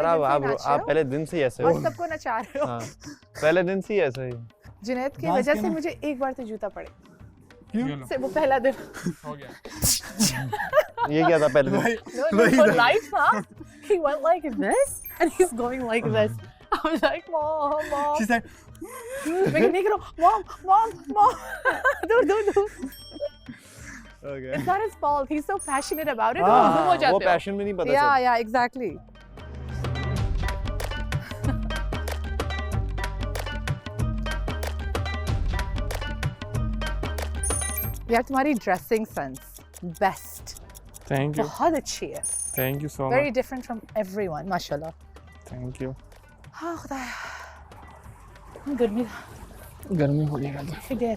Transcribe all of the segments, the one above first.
आप पहले दिन से ही ऐसे हो और सबको नचा रहे हो। हाँ, पहले दिन से ही ऐसे ही। जुनैद की वजह से मुझे एक बार तो जूता पड़े। क्यों? से वो पहला दिन हो गया। ये क्या था पहले दिन? no, for life, huh? He went like this and he's going like this. I was like, mom. She said, नहीं करो, mom. do. Okay. It's not his fault. He's so passionate about it. हाँ, गुम हो जाते वो हो। Passion में नहीं पता चलता। Yeah, exactly. यार तुम्हारी dressing sense best, thank you, बहुत अच्छी है। Thank you so very much, different from everyone, माशाल्लाह। Thank you. हाँ खुदाया, गर्मी हो गई है।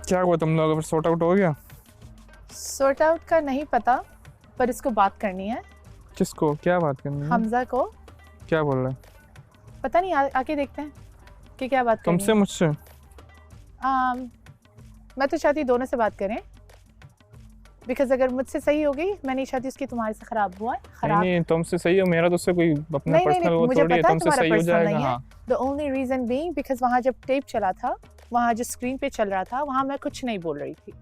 क्या हुआ तुम लोग, सॉर्ट आउट हो गया? सॉर्ट आउट का नहीं पता, पर इसको बात करनी है। किसको, क्या बात करनी है? हमजा को। क्या बोल रहे हैं? पता नहीं, आके देखते हैं कि क्या बात करनी तुमसे है। मुझसे? मैं तो चाहती दोनों से बात करें, बिकॉज अगर मुझसे सही हो गई, मैं नहीं चाहती उसकी तुम्हारे से खराब हुआ है। खराब नहीं, तुमसे सही हो, मेरा तो उससे कोई अपना पर्सनल वो मुझे थोड़ी है, पता है तुमसे तुम्हारा सही हो पर्सनल जाएगा। नहीं है। हाँ, the only reason being because वहाँ जब टेप चला था, वहाँ जो स्क्रीन पे चल रहा था, वहाँ मैं कुछ नहीं बोल रही थी।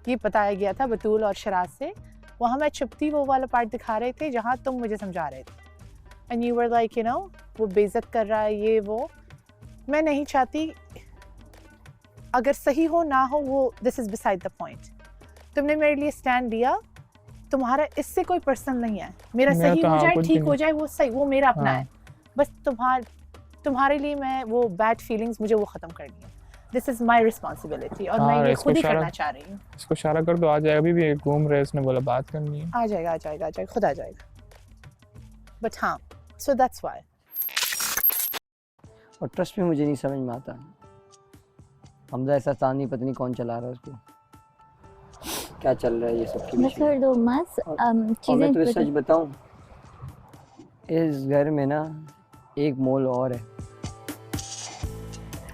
ये बताया गया था बतूल और शराज से। वहाँ मैं चुपती वो वाला पार्ट दिखा रहे थे जहाँ तुम मुझे समझा रहे थे, and you were like, you know, वो बेइज्जत कर रहा है, ये वो। मैं नहीं चाहती, अगर सही हो ना हो वो, this is beside the point. तुमने मेरे लिए स्टैंड लिया, तुम्हारा इससे कोई पर्सनल नहीं है। मेरा सही हो जाए, ठीक हो जाए, वो सही, वो मेरा अपना है। बस तुम्हारे लिए मैं वो बैड फीलिंग्स, मुझे वो ख़त्म करनी है। दिस इज माई रिस्पॉन्सिबिलिटी, और मैं ये खुद ही करना चाह रही हूँ। इसको इशारा कर दो, आ जाएगा। अभी भी घूम रहे, इसने बोला बात करनी है। आ जाएगा, खुद आ जाएगा। बट हाँ, सो दैट्स व्हाई। और ट्रस्ट में मुझे नहीं समझ में आता, हमजा ऐसा तानी पता नहीं कौन चला रहा है उसको, क्या चल रहा है ये सब की कर दो मस चीजें। मैं तुम्हें सच बताऊं, इस घर में ना एक मोल और है।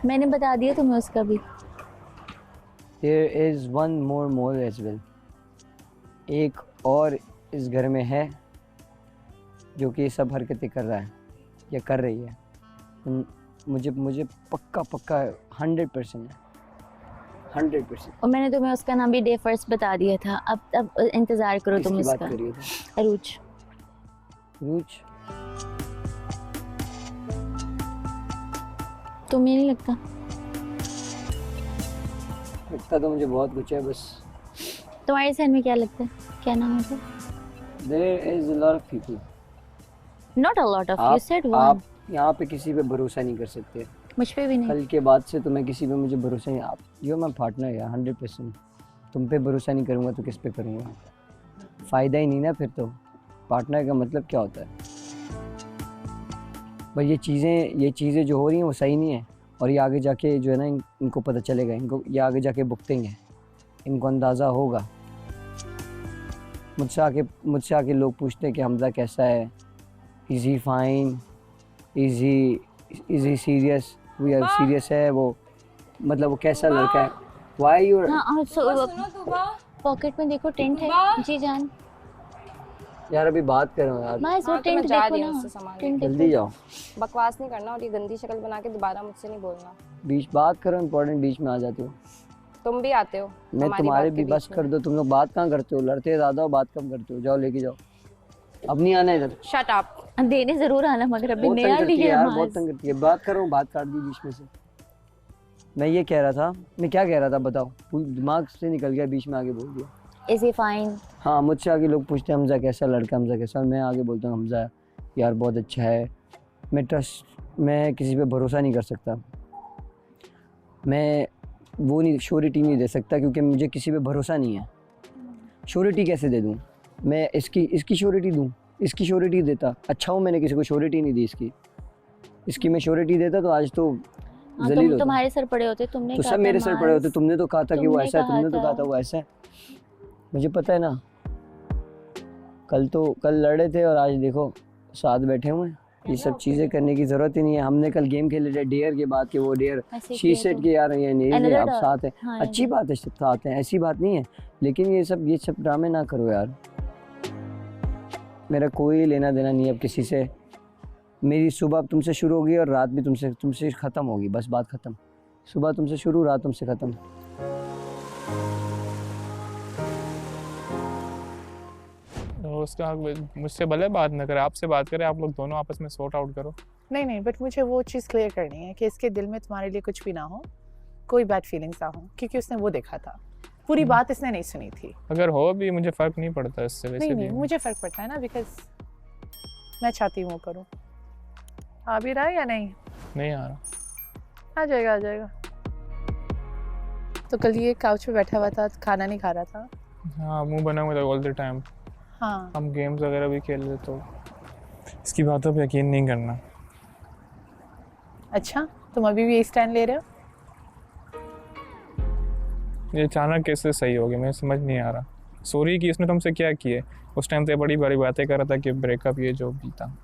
मैंने बता दिया तुम्हें उसका भी। There is one more mole as well. एक और इस घर में है जो कि सब हरकतें कर रहा है या कर रही है। मुझे पक्का 100% है, 100%। और मैंने तुम्हें उसका नाम भी डे फर्स्ट बता दिया था। अब इंतजार करो तुम किसकी उसका। बात कर रही हो? अरूज। तुम्हें नहीं लगता? लगता तो मुझे बहुत कुछ है, बस तुम्हारे सहन में क्या लगता है, क्या नाम है उसका? There is a lot of people. Not a lot of, you said one. आप यहाँ पे किसी पे भरोसा नहीं कर सकते। मुझ पे भी नहीं। कल के बाद से तो मैं किसी पे मुझे भरोसा नहीं। आप यो मैं पार्टनर है 100%। तुम पे भरोसा नहीं करूँगा तो किस पे करूँगा? फ़ायदा ही नहीं ना फिर तो। पार्टनर का मतलब क्या होता है? भाई ये चीज़ें जो हो रही हैं वो सही नहीं है, और ये आगे जाके जो है ना इनको पता चलेगा, इनको ये आगे जाके भुगतेंगे, इनको अंदाज़ा होगा। मुझसे आके लोग पूछते हैं कि हमजा कैसा है, is he fine, is he serious, we are serious है वो, मतलब वो कैसा लड़का है। वाई यू पॉकेट में देखो टेंट है। जी जान यार अभी बात कर रहा हूँ यार। बस वो टेंट देखो ना, टेंट जल्दी जाओ, बकवास नहीं करना और ये गंदी शक्ल बना के दोबारा मुझसे नहीं बोलना। बीच बात करो, इम्पोर्टेंट बीच में आ जाते हो। तुम भी आते हो, मैं तुम्हारे भी बस कर दो। तुम लोग बात कहाँ करते हो, लड़ते ज़्यादा हो, बात कम करते हो। जाओ लेके जाओ, अब नहीं आना इधर। Shut up. देने जरूर आना, मगर अभी बहुत नया तंग करती नहीं है है यार, मास। बहुत तंग करती है। बात करो, बात काट दी बीच में से। मैं ये कह रहा था, मैं क्या कह रहा था बताओ, दिमाग से निकल गया, बीच में आगे बोल दिया। Is he fine? हाँ, मुझसे आगे लोग पूछते हैं हमजा कैसा लड़का, हमजा कैसा, और मैं आगे बोलता हूँ हमजा यार बहुत अच्छा है। मैं किसी पे भरोसा नहीं कर सकता, मैं वो नहीं श्योरिटी नहीं दे सकता, क्योंकि मुझे किसी पे भरोसा नहीं है। श्योरिटी कैसे दे दूँ मैं? इसकी श्योरिटी दूँ? इसकी श्योरिटी देता अच्छा हूँ, मैंने किसी को श्योरिटी नहीं दी इसकी मैं श्योरिटी देता तो आज तो जलील होता। तुम्हारे सर पड़े होते, तुमने तो सब मेरे सर पड़े होते। तुमने तो कहा था कि वो ऐसा है, तुमने तो कहा था वो ऐसा है। मुझे पता है ना, कल लड़े थे और आज देखो साथ बैठे हुए हैं। ये सब चीज़ें करने की ज़रूरत ही नहीं है। हमने कल गेम खेले थे डेयर के बाद, कि वो डेयर ऐसे शी किया सेड तो कि यार ये नहीं Another आप dog. साथ हैं, हाँ, अच्छी बात है साथ हैं, ऐसी बात नहीं है, लेकिन ये सब ड्रामे ना करो यार। मेरा कोई लेना देना नहीं है अब किसी से। मेरी सुबह अब तुमसे शुरू होगी और रात भी तुमसे ख़त्म होगी, बस बात ख़त्म। सुबह तुमसे शुरू, रात तुमसे ख़त्म। तो उसका हक मुझसे भले बात ना करे, आपसे बात करे, आप लोग दोनों आपस में सॉर्ट आउट करो। नहीं नहीं, बट मुझे वो चीज़ क्लियर करनी है कि इसके दिल में तुम्हारे लिए कुछ भी ना हो, कोई बैड फीलिंग्स ना हो, क्योंकि उसने वो देखा था। पूरी बात इसने नहीं सुनी थी। अगर हो भी मुझे फ़र्क नहीं पड़ता इससे वैसे नहीं भी। नहीं, मुझे फ़र्क पड़ता है ना, बिकॉज मैं चाहती हूँ वो करूँ। आ भी रहा है या नहीं? नहीं आ रहा। आ जाएगा, आ जाएगा। तो कल ये काउच पे बैठा हुआ था, खाना नहीं खा रहा था। हाँ, मुंह बना हुआ था ऑल द टाइम। हाँ, हम गेम्स वगैरह भी खेल रहे, तो इसकी बातों पे यकीन नहीं करना। अच्छा, तुम अभी भी यही स्टैंड ले रहे हो? ये अचानक कैसे सही हो गया, मुझे समझ नहीं आ रहा। सॉरी कि इसने तुमसे क्या किए? उस टाइम तो बड़ी बड़ी बातें कर रहा था कि ब्रेकअप ये जो भी था।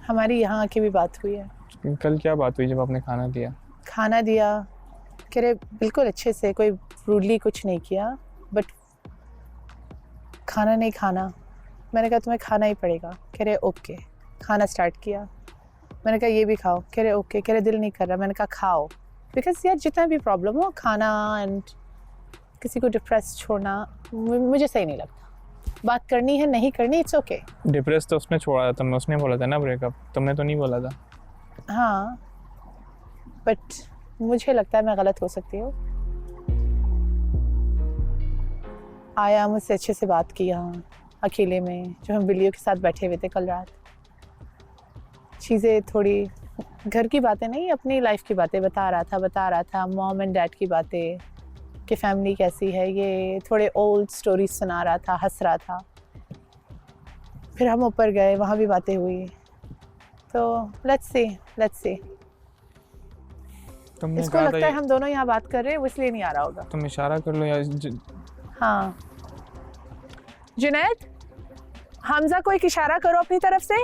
हमारी यहाँ आके भी बात हुई है। कल क्या बात हुई जब आपने खाना दिया? खाना दिया, कह रहे बिल्कुल अच्छे से, कोई रूडली कुछ नहीं किया, बट खाना नहीं खाना। मैंने कहा तुम्हें खाना ही पड़ेगा। कह रहे ओके। खाना स्टार्ट किया। मैंने कहा ये भी खाओ। कह रहे ओके। कह रहे दिल नहीं कर रहा। मैंने कहा खाओ, बिकॉज यार जितना भी प्रॉब्लम हो, खाना एंड किसी को डिप्रेस छोड़ना मुझे सही नहीं लगता। बात करनी है, नहीं करनी, इट्स ओके। डिप्रेस तो उसने छोड़ा था, तुमने उसने बोला था ना ब्रेकअप, तुमने तो नहीं बोला था। हाँ, बट मुझे लगता है मैं गलत हो सकती हूँ। आया, मुझसे अच्छे से बात किया अकेले में, जो हम बिल्लियों के साथ बैठे हुए थे कल रात। चीज़ें थोड़ी घर की बातें नहीं, अपनी लाइफ की बातें बता रहा था मॉम एंड डैड की बातें, कि फैमिली कैसी है, ये थोड़े ओल्ड स्टोरीज सुना रहा था, हंस रहा था। फिर हम ऊपर गए, वहाँ भी बातें हुई। तो लेट्स सी। तुमने इसको कहा लगता था है हम दोनों यहाँ बात कर रहे हैं, वो इसलिए नहीं आ रहा होगा। तुम इशारा कर लो या हाँ, जुनैद, हमजा को एक इशारा करो अपनी तरफ से।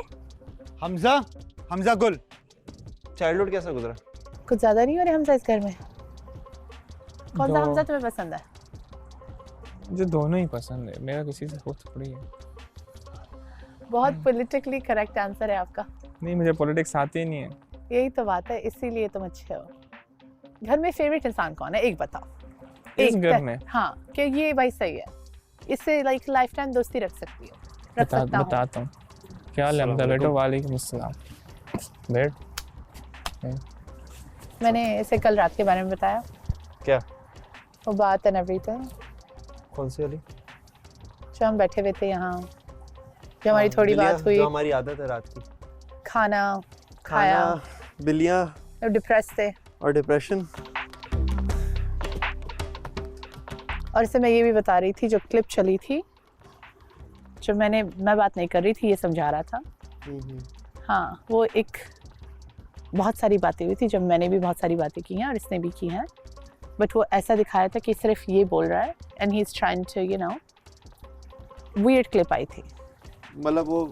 हमजा गुल। चाइल्डहुड कैसा गुजरा? कुछ ज्यादा नहीं हो रहे हमजा इस घर में? कौन सा दो- हमजा तुम्हें पसंद है? मुझे दोनों ही पसंद है, मेरा किसी से हो थोड़ी है। बहुत पॉलिटिकली करेक्ट आंसर है आपका। नहीं, मुझे पॉलिटिक्स आती ही नहीं है। यही तो बात है, इसीलिए तुम अच्छे हो। घर में फेवरेट इंसान कौन है, एक बताओ। इस घर में? हाँ, कि ये भाई सही है, इससे लाइक लाइफ टाइम दोस्ती रख सकती हो, रख सकता हूँ। बताता हूँ। क्या हाल है हमजा? बैठो। वालेकुम अस्सलाम। बैठ। मैंने इसे कल रात के बारे में बताया, क्या? वो बात एंड एवरीथिंग, कौन सी वाली? जो हम बैठे हुए थे यहाँ, जो हमारी थोड़ी बात हुई, जो हमारी आदत है रात की। खाना खाया, बिल्लियाँ डिप्रेस थे। और डिप्रेशन। और इससे मैं ये भी बता रही थी, जो क्लिप चली थी, जो मैं बात नहीं कर रही थी, ये समझा रहा था। हाँ, वो एक बहुत सारी बातें हुई थी, जब मैंने भी बहुत सारी बातें की हैं और इसने भी की हैं, बट वो ऐसा दिखाया था कि सिर्फ ये बोल रहा है and he is trying to you know. Weird clip आई थी, मतलब वो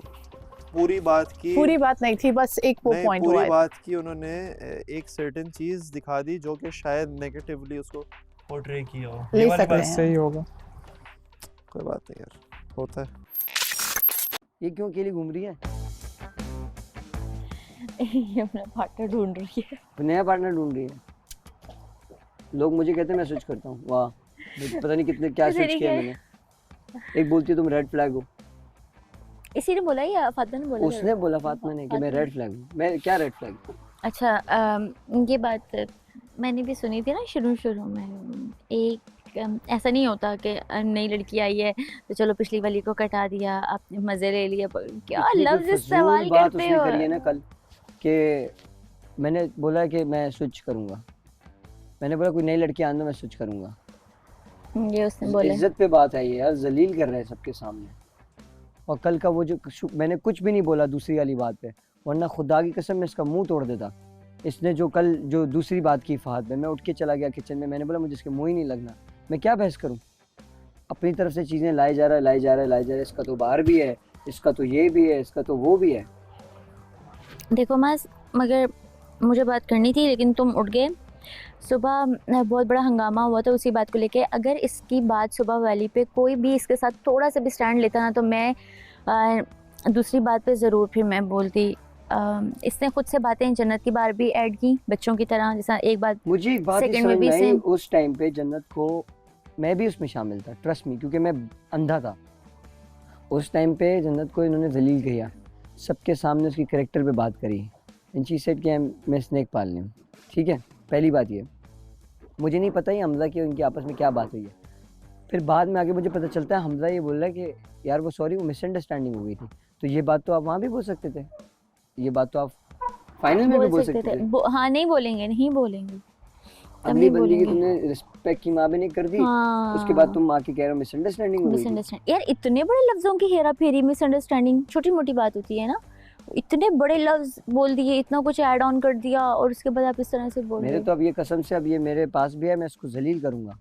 पूरी बात नहीं थी, बस एक वो पॉइंट हुआ पूरी है। बात की उन्होंने, एक सर्टेन चीज दिखा दी जो कि शायद नेगेटिवली उसको पोर्ट्रे किया हो। ले ये वाली सकते बात हैं। सही होगा। कोई बात नहीं यार, होता है। ये क्यों अकेली घूम रही है? ये अपना पार्टनर ढूंढ रही है। नया पार्टनर ढूंढ रही है। लोग मुझे कहते हैं मैं स्विच करता हूँ। वाह, पता नहीं कितने क्या स्विच किया मैंने। एक बोलती है तुम रेड फ्लैग हो। इसी ने बोला या फातिमा ने बोला? उसने बोला फातिमा ने कि मैं रेड फ्लैग हूँ। मैं क्या रेड फ्लैग? अच्छा, ये बात मैंने भी सुनी थी ना शुरू में। ऐसा नहीं होता कि नई लड़की आई है तो चलो पिछली वाली को कटा दिया, आपने मजे ले लिए। क्या लफ्ज इस्तेमाल करते हो? करी है ना कल कि मैंने बोला कि मैं स्विच करूंगा। मैंने बोला कोई नई लड़की आने दो, मैं स्विच करूंगा। ये उसने बोला। इज्जत पे बात आई है यार, जलील कर रहे हैं सबके सामने। और कल का वो जो मैंने कुछ भी नहीं बोला दूसरी वाली बात पे, वरना खुदा की कसम मैं इसका मुंह तोड़ देता। इसने जो कल जो दूसरी बात की फहद में, मैं उठ के चला गया किचन में। मैंने बोला मुझे इसके मुंह ही नहीं लगना, मैं क्या बहस करूं। अपनी तरफ से चीज़ें लाई जा रहा है। इसका तो बाहर भी है, इसका तो ये भी है, इसका तो वो भी है। देखो मास, मगर मुझे बात करनी थी लेकिन तुम उठ गए। सुबह बहुत बड़ा हंगामा हुआ था उसी बात को लेके। अगर इसकी बात सुबह वाली पे कोई भी इसके साथ थोड़ा सा भी स्टैंड लेता ना, तो मैं दूसरी बात पे ज़रूर फिर मैं बोलती। इसने खुद से बातें जन्नत की बार भी ऐड की बच्चों की तरह, जैसा एक बात मुझे एक बात ही सेकंड में समझ भी में आई, सेम। उस टाइम पे जन्नत को मैं भी उसमें शामिल था, ट्रस्ट मी, क्योंकि मैं अंधा था। उस टाइम पे जन्नत को इन्होंने जलील किया, सबके सामने उसकी करेक्टर पे बात करी, एंड शी सेड कि मैं स्नेक पालनी हूँ। ठीक है, पहली बात ये, मुझे नहीं पता ही हमजा की उनकी आपस में क्या बात हुई है। फिर बाद में आगे मुझे पता चलता है हमजा ये बोल रहा है कि यार वो सॉरी, वो मिसअंडरस्टैंडिंग हो गई थी। तो ये बात तो आप वहाँ भी बोल सकते थे, ये बात तो आप फाइनल में भी बोल सकते थे। हाँ, नहीं बोलेंगे, नहीं बोलेंगे। अगली बंदी की तुमने रिस्पेक्ट की माँ भी नहीं कर दी, हाँ। उसके बाद तुम माँ की कह रहे हो मिसअंडरस्टैंडिंग हो गई थी। मिसअंडरस्टैंडिंग यार, इतने बड़े लफ्जों की हेरा फेरी, मिसअंडरस्टैंडिंग छोटी मोटी बात होती है ना। इतने बड़े लफ्ज बोल दिए, इतना कुछ ऐड ऑन कर दिया और उसके बाद आप इस तरह से बोल रहे मेरे हो। तो अब ये कसम से, अब ये मेरे पास भी है, मैं इसको जलील करूंगा।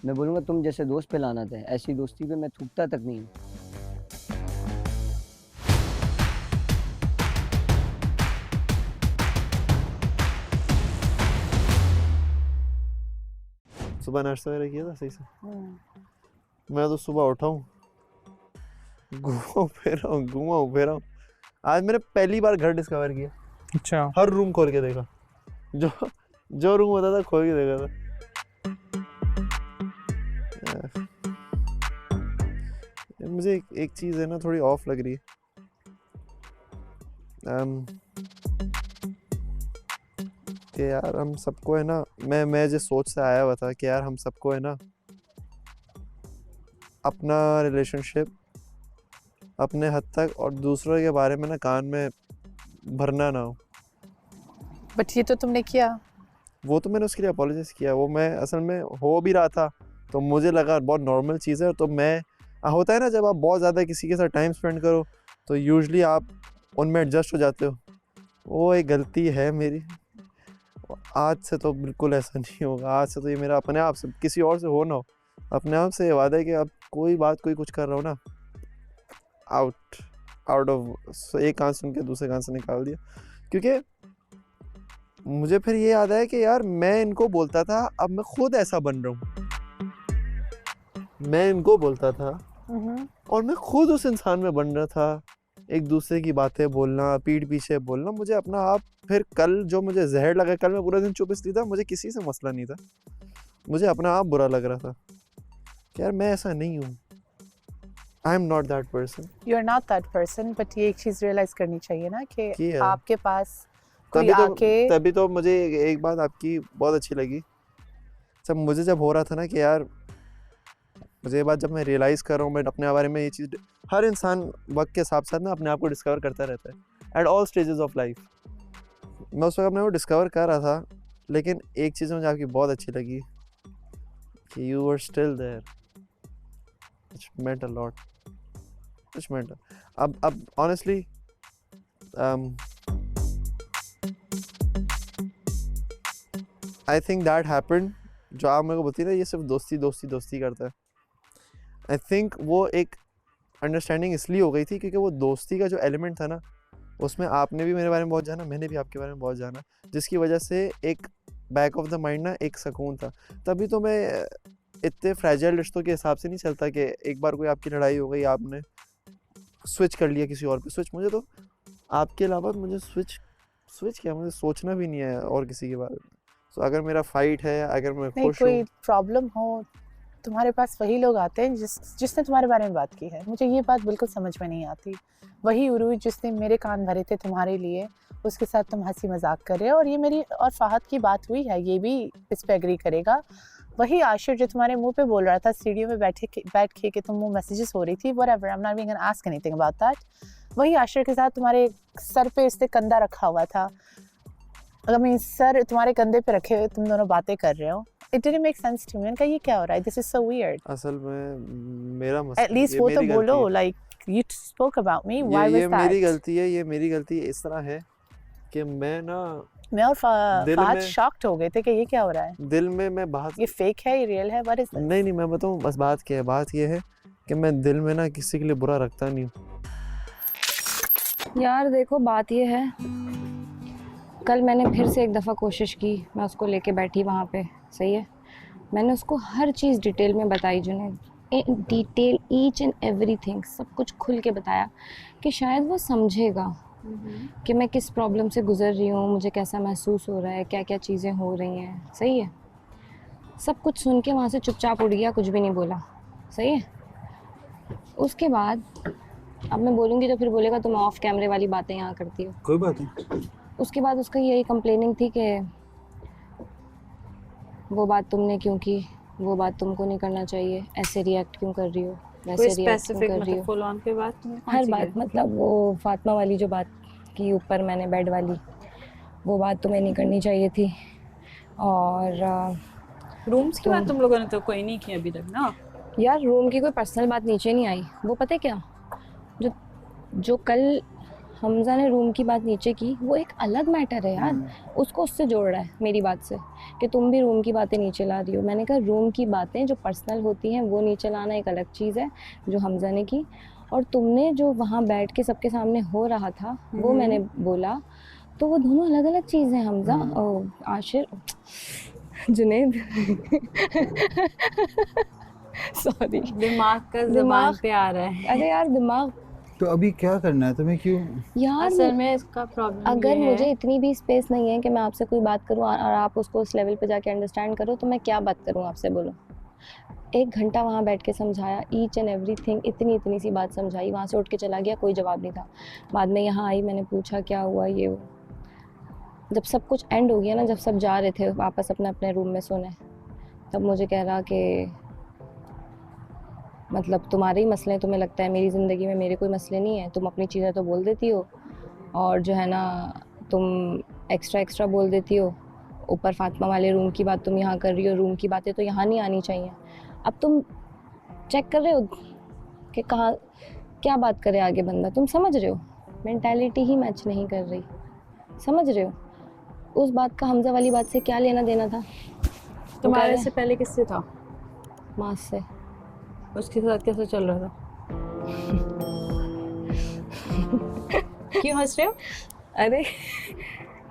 मैं बोलूंगा तुम जैसे दोस्त पे लाना थे, ऐसी दोस्ती पे मैं थूकता तक नहीं हूँ। सुबह नाश्ता वगैरह किया था सही से? मैं तो सुबह उठा हूँ, घूमा फिरा हूँ। आज मैंने पहली बार घर डिस्कवर किया। अच्छा, हर रूम खोल के देखा, जो रूम होता था खोल के देखा था। मुझे एक चीज़ है ना, थोड़ी ऑफ लग रही है। कि यार हम सबको है ना, मैं जिस सोच से आया हुआ था कि यार हम सबको है ना अपना रिलेशनशिप अपने हद तक और दूसरों के बारे में ना कान में भरना ना हो। बट ये तो तुमने किया। वो तो मैंने उसके लिए अपोलोजाइज किया, वो मैं असल में हो भी रहा था तो मुझे लगा बहुत नॉर्मल चीज़ है। तो मैं होता है ना, जब आप बहुत ज़्यादा किसी के साथ टाइम स्पेंड करो तो यूजुअली आप उनमें एडजस्ट हो जाते हो। वो एक गलती है मेरी। आज से तो बिल्कुल ऐसा नहीं होगा। आज से तो ये मेरा अपने आप से, किसी और से हो ना हो, अपने आप से ये वादा है कि अब कोई बात कोई कुछ कर रहा हो ना, आउट ऑफ एक कान सुन के दूसरे कान से निकाल दिया। क्योंकि मुझे फिर ये याद आया कि यार मैं इनको बोलता था, अब मैं खुद ऐसा बन रहा हूँ। मैं इनको बोलता था और मैं खुद उस इंसान में बन रहा था। एक दूसरे की बातें बोलना, पीठ पीछे बोलना, मुझे अपना आप, फिर कल जो मुझे जहर लगा, कल मैं पूरा दिन चुप इसलिए था, मुझे किसी से मसला नहीं था, मुझे अपना आप बुरा लग रहा था कि यार मैं ऐसा नहीं हूँ। I am not that person. You are not that person, but ये एक चीज़ रियलाइज़ करनी चाहिए ना कि है। आपके पास कोई आके तभी तो मुझे एक बात आपकी बहुत अच्छी लगी, जब मुझे जब हो रहा था ना कि यार मुझे ये बात जब मैं रियलाइज़ कर रहा हूँ, मैं अपने बारे में ये चीज़, हर इंसान वक्त के साथ साथ ना अपने आप को डिस्कवर करता रहता है at all stages of life. मैं उस वक्त अपने को डिस्कवर कर रहा था, लेकिन एक चीज़ मुझे आपकी बहुत अच्छी लगी कि you were still there, which meant a lot, which meant. अब honestly I think that happened. जो आप मेरे को बोलती ना ये सिर्फ दोस्ती करता है, आई थिंक वो एक अंडरस्टैंडिंग इसलिए हो गई थी क्योंकि वो दोस्ती का जो एलिमेंट था ना, उसमें आपने भी मेरे बारे में बहुत जाना, मैंने भी आपके बारे में बहुत जाना, जिसकी वजह से एक बैक ऑफ द माइंड ना एक सुकून था। तभी तो मैं इतने फ्रैजाइल रिश्तों के हिसाब से नहीं चलता कि एक बार कोई आपकी लड़ाई हो गई, आपने स्विच कर लिया किसी और पे। स्विच मुझे तो आपके अलावा मुझे स्विच क्या, मुझे सोचना भी नहीं है और किसी के बारे में। तो अगर मेरा फाइट है, अगर मैं नहीं खुश कोई हूँ, प्रॉब्लम हो, तुम्हारे पास वही लोग आते हैं जिसने तुम्हारे बारे में बात की है। मुझे ये बात बिल्कुल समझ में नहीं आती। वही उरूज जिसने मेरे कान भरे थे तुम्हारे लिए, उसके साथ तुम हंसी मजाक कर रहे हो। और ये मेरी और फाहद की बात हुई है, ये भी इस पे एग्री करेगा। वही आशिर जो तुम्हारे मुंह पे बोल रहा था सीढ़ियों में बैठ के कि तुम वो मैसेजेस हो रही थी, whatever, I am not going to ask anything about that. वही आशिर के साथ तुम्हारे सर पे इसने कंधा रखा हुआ था। अगर मैं सर तुम्हारे कंधे पे रखे हुए तुम दोनों बातें कर रहे हो, it didn't make sense to me. मैंने कहा ये क्या हो रहा है, दिस इज सो वियर्ड। असल में मेरा मसला, एटलीस्ट वो तो बोलो, like you spoke about me, why was ये दैट? मेरी गलती है, ये मेरी गलती इस तरह है कि मैं ना मैं और दिल फहद में- शॉक्ड हो गए थे कि ये क्या हो रहा है, दिल में मैं बात, ये फेक है, ये रियल है, व्हाट इज दिस? नहीं मैं बताऊँ बस बात क्या है। बात ये है कि मैं दिल में ना किसी के लिए बुरा रखता नहीं हूँ। यार देखो बात ये है कल मैंने फिर से एक दफ़ा कोशिश की, मैं उसको लेके बैठी वहाँ पे, सही है। मैंने उसको हर चीज़ डिटेल में बताई Junaid, detail each and everything, सब कुछ खुल के बताया कि शायद वो समझेगा कि मैं किस प्रॉब्लम से गुज़र रही हूँ, मुझे कैसा महसूस हो रहा है, क्या क्या चीज़ें हो रही हैं, सही है। सब कुछ सुन के वहाँ से चुपचाप उड़ गया, कुछ भी नहीं बोला, सही है। उसके बाद अब मैं बोलूँगी तो फिर बोलेगा तुम ऑफ कैमरे वाली बातें यहाँ करती हो। कोई बात नहीं। उसके बाद उसका यही कंप्लेनिंग थी कि वो बात तुमने क्यों की, वो बात तुमको नहीं करना चाहिए, ऐसे रिएक्ट क्यों कर रही हो, वैसे रिएक्ट क्यों स्पेसिफिक कर रही मतलब हो। फुल ऑन पे बात तुमने कौन हर सी बात करी? मतलब वो फातिमा वाली जो बात की ऊपर मैंने बेड वाली, वो बात तुम्हें नहीं करनी चाहिए थी। और रूम्स की बात तुम लोगों ने तो कोई नहीं की अभी तक ना। यार रूम की कोई पर्सनल बात नीचे नहीं आई। वो पता है क्या, जो कल हमजा ने रूम की बात नीचे की वो एक अलग मैटर है यार, उसको उससे जोड़ रहा है मेरी बात से कि तुम भी रूम की बातें नीचे ला रही हो। मैंने कहा रूम की बातें जो पर्सनल होती हैं वो नीचे लाना एक अलग चीज़ है जो हमजा ने की, और तुमने जो वहाँ बैठ के सबके सामने हो रहा था वो मैंने बोला, तो वो दोनों अलग अलग चीज़ हैं हमजा। आशिर जुनैद सॉरी, दिमाग का ज़बान दिमाग पे आ रहा है। अरे यार दिमाग तो अभी क्या करना है तुम्हें, क्यों? यार असल में इसका प्रॉब्लम अगर ये मुझे है, इतनी भी स्पेस नहीं है कि मैं आपसे कोई बात करूं और आप उसको उस लेवल पे जाके अंडरस्टैंड करो, तो मैं क्या बात करूं आपसे, बोलो। 1 घंटा वहाँ बैठ के समझाया, ईच एंड एवरीथिंग, इतनी सी बात समझाई, वहाँ से उठ के चला गया, कोई जवाब नहीं था। बाद में यहाँ आई, मैंने पूछा क्या हुआ ये वो। जब सब कुछ एंड हो गया ना, जब सब जा रहे थे वापस अपने अपने रूम में सोने, तब मुझे कह रहा कि मतलब तुम्हारे ही मसले हैं, तुम्हें लगता है मेरी ज़िंदगी में मेरे कोई मसले नहीं है, तुम अपनी चीज़ें तो बोल देती हो और जो है ना तुम एक्स्ट्रा बोल देती हो। ऊपर फातिमा वाले रूम की बात तुम यहाँ कर रही हो, रूम की बातें तो यहाँ नहीं आनी चाहिए। अब तुम चेक कर रहे हो कि कहाँ क्या बात करे आगे बंदा, तुम समझ रहे हो मेंटालिटी ही मैच नहीं कर रही, समझ रहे हो। उस बात का हमजा वाली बात से क्या लेना देना था? तुम्हारे से पहले किससे था? मास से। उसके साथ कैसे चल रहा था? क्यों हंस रहे हो? अरे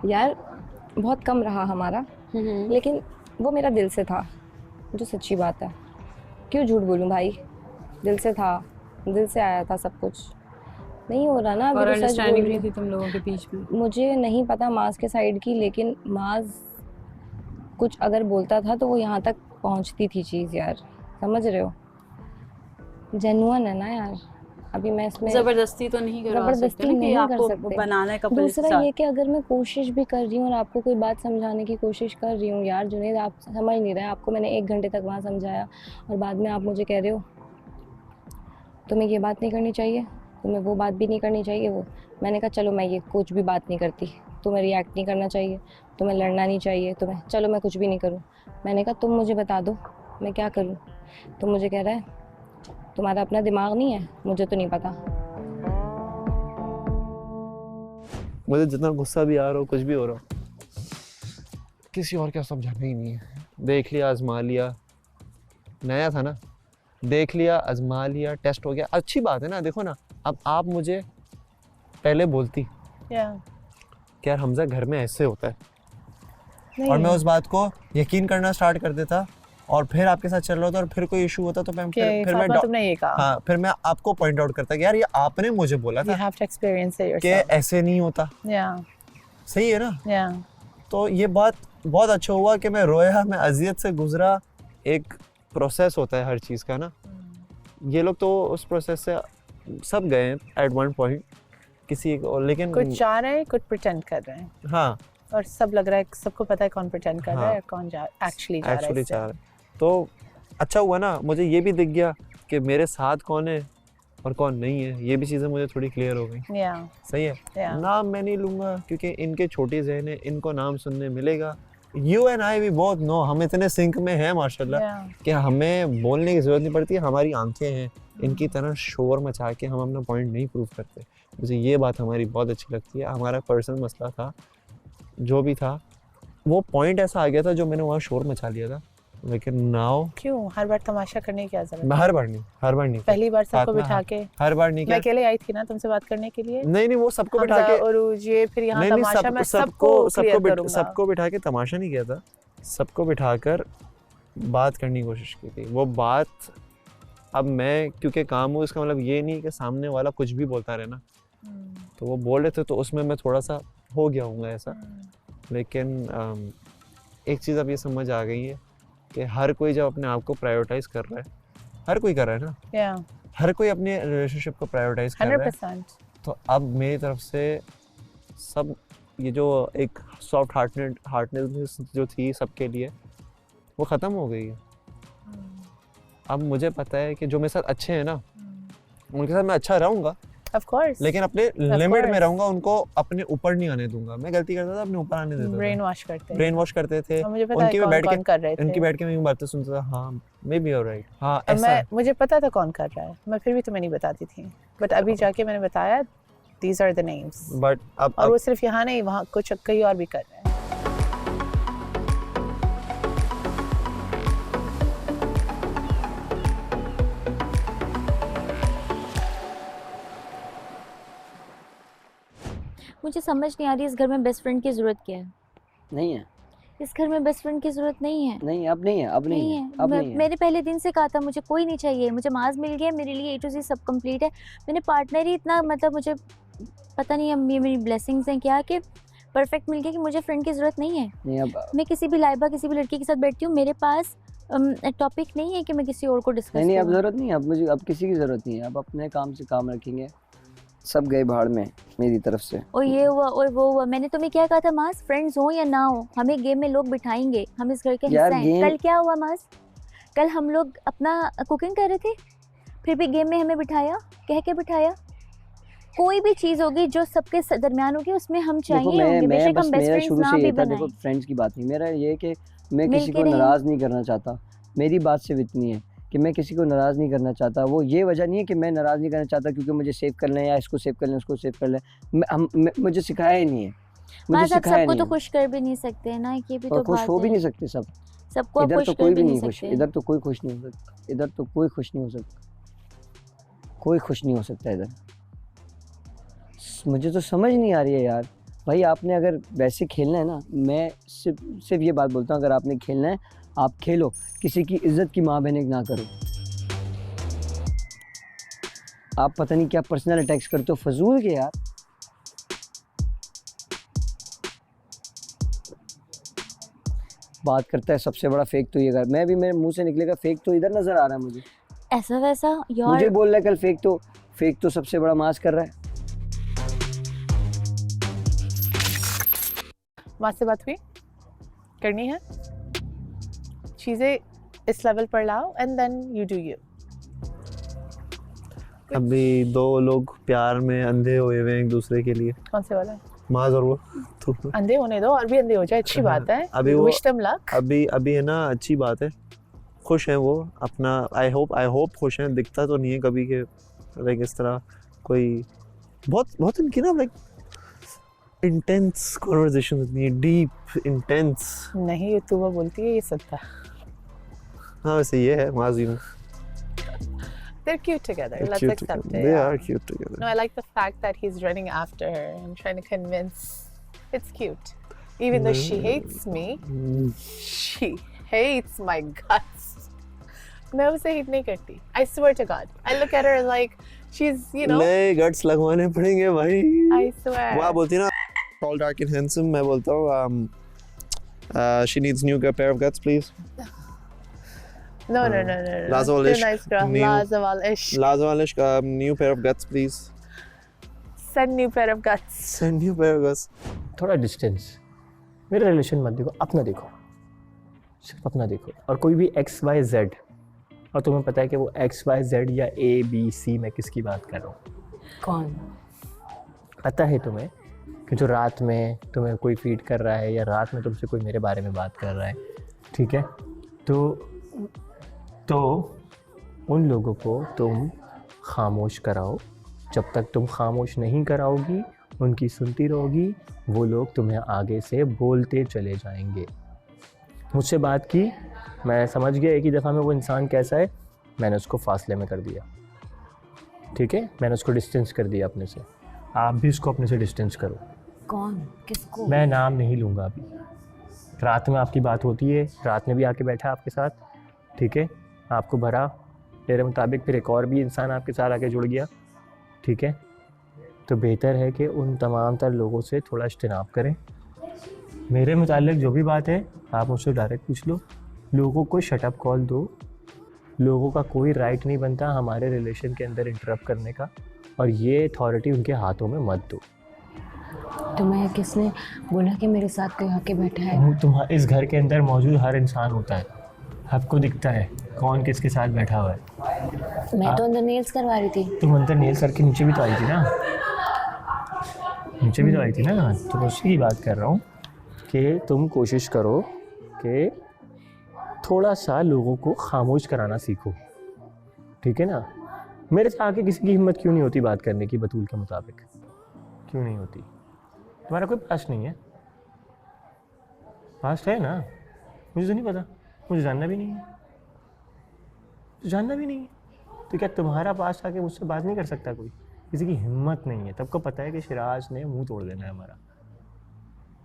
यार बहुत कम रहा हमारा, लेकिन वो मेरा दिल से था, जो सच्ची बात है। क्यों झूठ बोलूं भाई, दिल से था, दिल से आया था सब कुछ। नहीं हो रहा ना अभी और तो सच अंडरस्टैंडिंग बोल नहीं रही। थी तुम लोगों के बीच में? मुझे नहीं पता माज के साइड की, लेकिन माज कुछ अगर बोलता था तो वो यहाँ तक पहुँचती थी चीज़ यार, समझ रहे हो। जेन्युइन है ना यार, अभी मैं इसमें जबरदस्ती तो नहीं करवा जबरदस्ती सकते ना कि नहीं कर आपको सकते। बनाना है कपल के दूसरा साथ। ये कि अगर मैं कोशिश भी कर रही हूँ और आपको कोई बात समझाने की कोशिश कर रही हूँ यार जुनैद, आप समझ नहीं रहे। आपको मैंने 1 घंटे तक वहाँ समझाया और बाद में आप मुझे कह रहे हो तुम्हें ये बात नहीं करनी चाहिए, तुम्हें वो बात भी नहीं करनी चाहिए वो। मैंने कहा चलो मैं ये कुछ भी बात नहीं करती, तुम्हें रिएक्ट नहीं करना चाहिए, तुम्हें लड़ना नहीं चाहिए तुम्हें, चलो मैं कुछ भी नहीं करूँ। मैंने कहा तुम मुझे बता दो मैं क्या करूँ। तुम मुझे कह रहा है तुम्हारा अपना दिमाग नहीं है, मुझे तो नहीं पता। मुझे जितना गुस्सा भी आ रहा हो, कुछ भी हो रहा हो, किसी और का समझाना ही नहीं है। देख लिया, आजमा लिया, नया था ना, देख लिया, आजमा लिया, टेस्ट हो गया, अच्छी बात है ना। देखो ना, अब आप मुझे पहले बोलती कि यार हमजा घर में ऐसे होता है, और मैं उस बात को यकीन करना स्टार्ट कर देता, और फिर आपके साथ चल रहा होता और फिर कोई इशू होता तो फिर मैं तुमने ये कहा, हाँ, फिर मैं आपको पॉइंट आउट करता कि यार ये आपने मुझे बोला you था have to experience it कि yourself. ऐसे नहीं होता। सही है ना? Yeah. तो ये बात बहुत अच्छा हुआ कि मैं रोया, मैं अजियत से गुजरा। एक प्रोसेस होता है हर चीज़ का ना, ये लोग तो उस प्रोसेस से सब गए हैं एट वन पॉइंट, किसी को, लेकिन कुछ चाह रहे हैं, कुछ प्रिटेंड कर रहे हैं, हाँ, और सब लग रहा है, सबको पता है कौन प्रिटेंड कर रहा हाँ, है और कौन एक्चुअली जा रहा है इससे। चाह रहे। तो अच्छा हुआ ना, मुझे ये भी दिख गया कि मेरे साथ कौन है और कौन नहीं है, ये भी चीज़ें मुझे थोड़ी क्लियर हो गई। Yeah. सही है। Yeah. नाम मैं नहीं लूँगा क्योंकि इनके छोटी जहन है, इनको नाम सुनने मिलेगा। You and I we both know, हम इतने सिंक में हैं माशाल्लाह Yeah. कि हमें बोलने की ज़रूरत नहीं पड़ती, हमारी आंखें हैं, इनकी तरह शोर मचा के हम अपना पॉइंट नहीं प्रूव करते। मुझे ये बात हमारी बहुत अच्छी लगती है। हमारा पर्सनल मसला था, जो भी था, वो पॉइंट ऐसा आ गया था जो मैंने वहाँ शोर मचा लिया था, लेकिन नाउ क्यों हर बार तमाशा करने की क्या जरूरत है? हर बार नहीं पहली बार सबको साथ में बिठा के हर बार नहीं मैं क्या अकेले आई थी ना तुमसे बात करने के लिए। नहीं वो सबको बिठा हमजा, के उरूज, ये फिर यहाँ नहीं नहीं तमाशा मैं सबको क्लियर करूंगा। सबको बिठा के तमाशा नहीं किया था, सबको बिठाकर बात करने की कोशिश की थी। वो बात अब मैं क्योंकि काम हूँ, इसका मतलब ये नहीं कि सामने वाला कुछ भी बोलता रहे ना, तो वो बोल रहे थे तो उसमें मैं थोड़ा सा हो गया हूँ ऐसा। लेकिन एक चीज़ अब ये समझ आ गई है कि हर कोई जब अपने आप को प्रायोरिटाइज कर रहा है, हर कोई कर रहा है ना, Yeah, हर कोई अपने रिलेशनशिप को प्रायोरिटाइज कर रहा है, 100%। तो अब मेरी तरफ से सब ये जो एक सॉफ्ट हार्टनेस जो थी सबके लिए वो ख़त्म हो गई है। अब मुझे पता है कि जो मेरे साथ अच्छे हैं ना उनके साथ मैं अच्छा रहूँगा, Of course। लेकिन अपने लिमिट में course। रहूँगा, उनको अपने ऊपर नहीं आने दूंगा। मैं गलती करता था, अपने ऊपर आने देता ब्रेन था, वॉश करते हैं। ब्रेन वॉश करते थे और मुझे पता है उनकी में कौन बैठ कौन कर रहे के, उनकी थे। बैठ के मैं यूँ बातें सुनता था, हाँ मे बी ऑलराइट, हाँ अब ऐसा मैं मुझे पता था कौन कर रहा है, मैं फिर भी तुम्हें नहीं बताती थी, बट अभी जाके मैंने बताया these are the names। But और वो सिर्फ यहाँ नहीं, वहाँ कुछ कहीं और भी कर रहे हैं। मुझे समझ नहीं आ रही इस घर में बेस्ट फ्रेंड की ज़रूरत क्या है। नहीं है, इस घर में बेस्ट फ्रेंड की ज़रूरत नहीं है। नहीं अब नहीं है, अब नहीं है, अब नहीं है। मैंने पहले दिन से कहा था मुझे कोई नहीं चाहिए, मुझे माज मिल गया, मेरे लिए A to Z सब कंप्लीट है। मैंने पार्टनर ही इतना मतलब मुझे पता नहीं अब ये मेरी ब्लेसिंग्स हैं क्या कि परफेक्ट मिल गया कि मुझे फ्रेंड की ज़रूरत नहीं है। नहीं अब मैं किसी भी लाइबा किसी भी लड़की के साथ बैठती हूँ, मेरे पास टॉपिक नहीं है कि मैं किसी और को डिस्कस नहीं अब करूँ। ज़रूरत नहीं है, अब मुझे अब किसी की ज़रूरत नहीं है, अब अपने काम से काम रखेंगे। सब गए भाड़ में मेरी तरफ से। और ये हुआ और वो हुआ। मैंने तुम्हें क्या कहा था मास, फ्रेंड्स हो या ना हो हमें गेम में लोग बिठाएंगे, हम इस घर के यार हिस्सा हैं। गेम- कल क्या हुआ मास, कल हम लोग अपना कुकिंग कर रहे थे, फिर भी गेम में हमें बिठाया, कह के बिठाया। कोई भी चीज़ होगी जो सबके दरमियान होगी उसमें हम देखो चाहिए होंगे, मैं बेशक बस हम बेस्ट मेरा फ्रेंड्स शुरू ना से भी ये था, देखो बनाएं। फ्रेंड्स की बात नहीं, मेरा ये कि मैं मिल किसी के को रहें। नाराज़ नहीं करना चाहता। मेरी बात सिर्फ इतनी है कि मैं किसी को नाराज़ नहीं करना चाहता। वो ये वजह नहीं है कि मैं नाराज़ नहीं करना चाहता क्योंकि मुझे सेव कर लें या इसको सेव कर लें उसको सेव कर लें। मुझे सिखाया ही नहीं है, मुझे मास आप सिखाया सबको नहीं तो है। खुश कर भी नहीं सकते ना, ये भी और तो खुश बात हो भी है। नहीं सकते सब। सबको आप इधर खुश तो कर कोई भी भी नहीं नहीं खुश, सकते। इधर तो कोई खुश नहीं हो सकता, इधर तो कोई खुश नहीं हो सकता, कोई खुश नहीं हो सकता इधर। मुझे तो समझ नहीं आ रही है यार। भाई आपने अगर वैसे खेलना है ना, मैं सिर्फ ये बात बोलता हूँ, अगर आपने खेलना है आप खेलो, किसी की इज्जत की माँ बहने ना करो। आप पता नहीं क्या पर्सनल अटैक्स करते हो फजूल के यार। बात करता है सबसे बड़ा फेक तो ये कर, मैं भी मेरे मुंह से निकलेगा फेक तो इधर नजर आ रहा है मुझे। ऐसा वैसा मुझे यार, बोल रहा है कल फेक तो सबसे बड़ा मास कर रहा है। माँ से बात हुई, करनी है चीज़ें इस लेवल पर लाओ and then you do you. अभी दो लोग प्यार में अंधे हुए हुए हैं एक दूसरे के लिए, कौन से वाला? माज और वो तो अंधे होने दो, और भी अंधे हो जाए, अच्छी बात है। अभी वो- विश देम लक। अभी है ना, अच्छी बात है, खुश हैं वो अपना। आई होप खुश हैं, दिखता तो नहीं है कभी के लाइक इस तरह कोई बहुत इनकी ना लाइक इंटेंस कन्वर्सेशन होती है, डीप इंटेंस। नहीं तू वो बोलती है ये सत्ता। हाँ वैसे ये है माजी में, They're cute together. Let's cute accept together. it. They yeah. are cute together. No, I like the fact that he's running after her and trying to convince. It's cute. Even though she hates me, she hates my guts. मैं उसे hate नहीं करती. I swear to God. I look at her like she's, you know. ले guts लगवाने पड़ेंगे भाई। I swear. वो आप बोलती है ना tall, dark and handsome, मैं बोलता हूँ she needs new pair of guts please. No. Lazawal Too Ishq, nice girl. new- Lazawal Ishq. Lazawalish new pair of guts please. Send new pair of guts. Send new pair of guts. थोड़ा distance, मेरा relation मत देखो, अपना देखो, सिर्फ अपना देखो। और कोई भी XYZ, और तुम्हें पता है कि वो XYZ या ABC मैं किसकी बात कर रहा हूँ? कौन? पता है तुम्हें कि जो रात में तुम्हें कोई फीड कर रहा है या रात में तुमसे कोई मेरे बारे में बात कर रहा है, ठीक है, तो उन लोगों को तुम खामोश कराओ। जब तक तुम खामोश नहीं कराओगी, उनकी सुनती रहोगी, वो लोग तुम्हें आगे से बोलते चले जाएंगे। मुझसे बात की, मैं समझ गया एक ही दफ़ा में वो इंसान कैसा है, मैंने उसको फासले में कर दिया, ठीक है, मैंने उसको डिस्टेंस कर दिया अपने से। आप भी उसको अपने से डिस्टेंस करो। कौन, किसको? मैं नाम नहीं लूँगा अभी। रात में आपकी बात होती है, रात में भी आके बैठा आपके साथ, ठीक है, आपको भरा, मेरे मुताबिक फिर एक और भी इंसान आपके साथ आके जुड़ गया, ठीक है, तो बेहतर है कि उन तमाम तर लोगों से थोड़ा इज्तनाब करें। मेरे मुतालिक जो भी बात है आप मुझसे डायरेक्ट पूछ लो, लोगों को शट अप कॉल दो, लोगों का कोई राइट नहीं बनता हमारे रिलेशन के अंदर इंटरप्ट करने का, और ये अथॉरिटी उनके हाथों में मत दो। तुम्हें किसने बोला कि मेरे साथ कोई आके बैठा है? तुम्हारे इस घर के अंदर मौजूद हर इंसान होता है, आपको दिखता है कौन किसके साथ बैठा हुआ है। मैं तो अंदर नेल्स करवा रही थी। तुम अंदर नेल्स करके नीचे भी तो आई थी ना, नीचे भी तो आई थी ना, तो मैं उसी की बात कर रहा हूँ कि तुम कोशिश करो कि थोड़ा सा लोगों को खामोश कराना सीखो, ठीक है ना। मेरे से आके किसी की हिम्मत क्यों नहीं होती बात करने की बतूल के मुताबिक, क्यों नहीं होती? तुम्हारा कोई पास्ट नहीं है? पास्ट है ना, मुझे तो नहीं पता, मुझे जानना भी नहीं है, जानना भी नहीं है, तो क्या तुम्हारा पास्ट आके मुझसे बात नहीं कर सकता कोई? किसी की हिम्मत नहीं है, तब को पता है कि शिराज ने मुंह तोड़ देना है हमारा,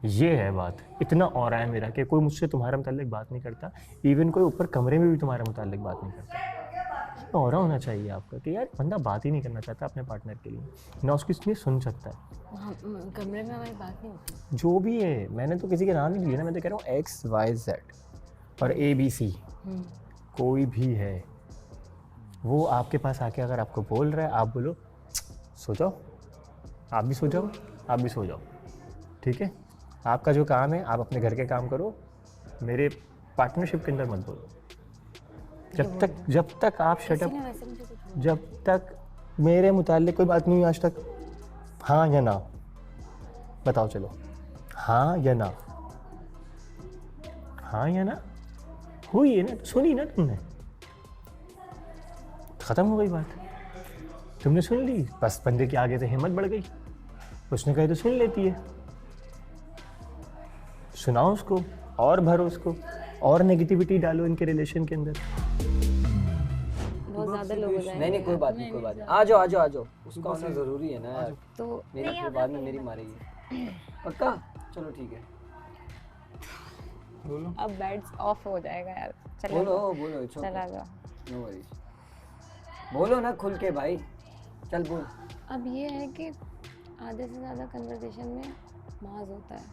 ये है बात। इतना और है मेरा कि कोई मुझसे तुम्हारे मुताल्लिक बात नहीं करता, इवन कोई ऊपर कमरे में भी तुम्हारे मुताल्लिक बात नहीं करता। और होना चाहिए आपका कि यार बंदा बात ही नहीं करना चाहता अपने पार्टनर के लिए, ना उसकी इसलिए सुन सकता है। कमरे में हमारी बात नहीं होती। जो भी है, मैंने तो किसी के नाम नहीं लिए ना, मैं तो कह रहा हूँ XYZ और ABC, कोई भी है वो आपके पास आके अगर आपको बोल रहा है, आप बोलो सो जाओ, आप भी सो जाओ, आप भी सो जाओ, ठीक है। आपका जो काम है आप अपने घर के काम करो, मेरे पार्टनरशिप के अंदर मत बोलो। जब तक आप शटअप, जब तक मेरे मुताल्लिक कोई बात नहीं हुई आज तक, हाँ या ना बताओ, चलो हाँ या ना, हाँ या ना हुई है ना, सुनी ना तुमने, ख़त्म हो गई बात, तुमने सुन ली, बस बंदे के आगे से हिम्मत बढ़ गई, उसने कही तो सुन लेती है, सुनाओ उसको और भरो उसको और नेगेटिविटी डालो इनके रिलेशन के अंदर। बहुत ज़्यादा लोग हो जाएंगे। नहीं कोई बात नहीं, कोई बात नहीं, आ जाओ आ जाओ आ जाओ, उसका आना ज़रूरी है ना यार, तो मेरी फिर बाद में मेरी मारेगी पक्का। चलो ठीक है, बोलो। अब बेड्स ऑफ हो जाएगा यार, चलो बोलो बोलो, चला जाओ, नो वरीज, बोलो ना खुल के भाई, चल बोल। अब ये है कि आधे से ज़्यादा कन्वर्सेशन में माज होता है,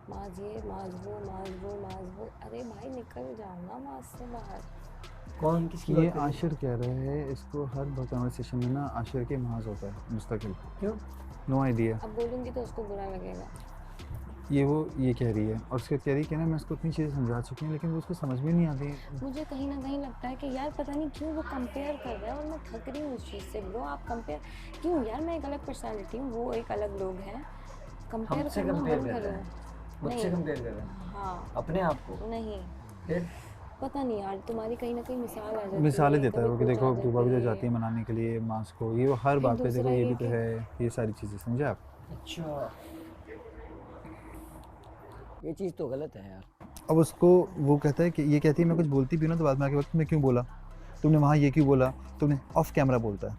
माज ये माज वो माज वो माज वो, अरे भाई निकल जाओ ना माज से बाहर। कौन किसकी ये बात कर रही है? आशिर कह रहे हैं, इसको हर कन्वर्सेशन में ना आशिर के महाज होता है मुस्तकिल। क्यों? No idea. अब बोलूँगी तो उसको बुरा लगेगा। ये कह रही है, और उसके कह रही है कि ना मैं उसको इतनी चीज़ें समझा चुकी हूँ लेकिन वो उसको समझ में नहीं आती। मुझे कहीं ना कहीं लगता है कि यार पता नहीं क्यों वो कंपेयर कर रहा है, और मैं थक रही हूँ उस चीज़ से। ब्रो आप कंपेयर क्यों यार, मैं एक अलग पर्सनालिटी हूँ, वो एक अलग लोग हैं, कंपेयर हमसे करना कंपेयर बंद कर रहे करो। हैं, मुझसे नहीं। कंपेयर कर रहे हैं, हाँ अपने आप को। नहीं, फिर पता नहीं यार, तुम्हारी कहीं ना कहीं मिसाल आ जाती है। मिसालें देता है वो कि कभी देखो कुछ दूबा भी आदत तो है। जाती है मनाने के लिए मास को, ये वो हर बात पे देखो दूसरा ये ये भी तो कि- है, ये सारी चीज़ें समझे आप। अच्छा, ये चीज़ तो गलत है यार। अब उसको वो कहता है कि ये कहती है मैं कुछ बोलती भी हूँ ना तो बाद में आके वक्त में क्यों बोला तुमने, वहाँ ये क्यों बोला तुमने, ऑफ कैमरा बोलता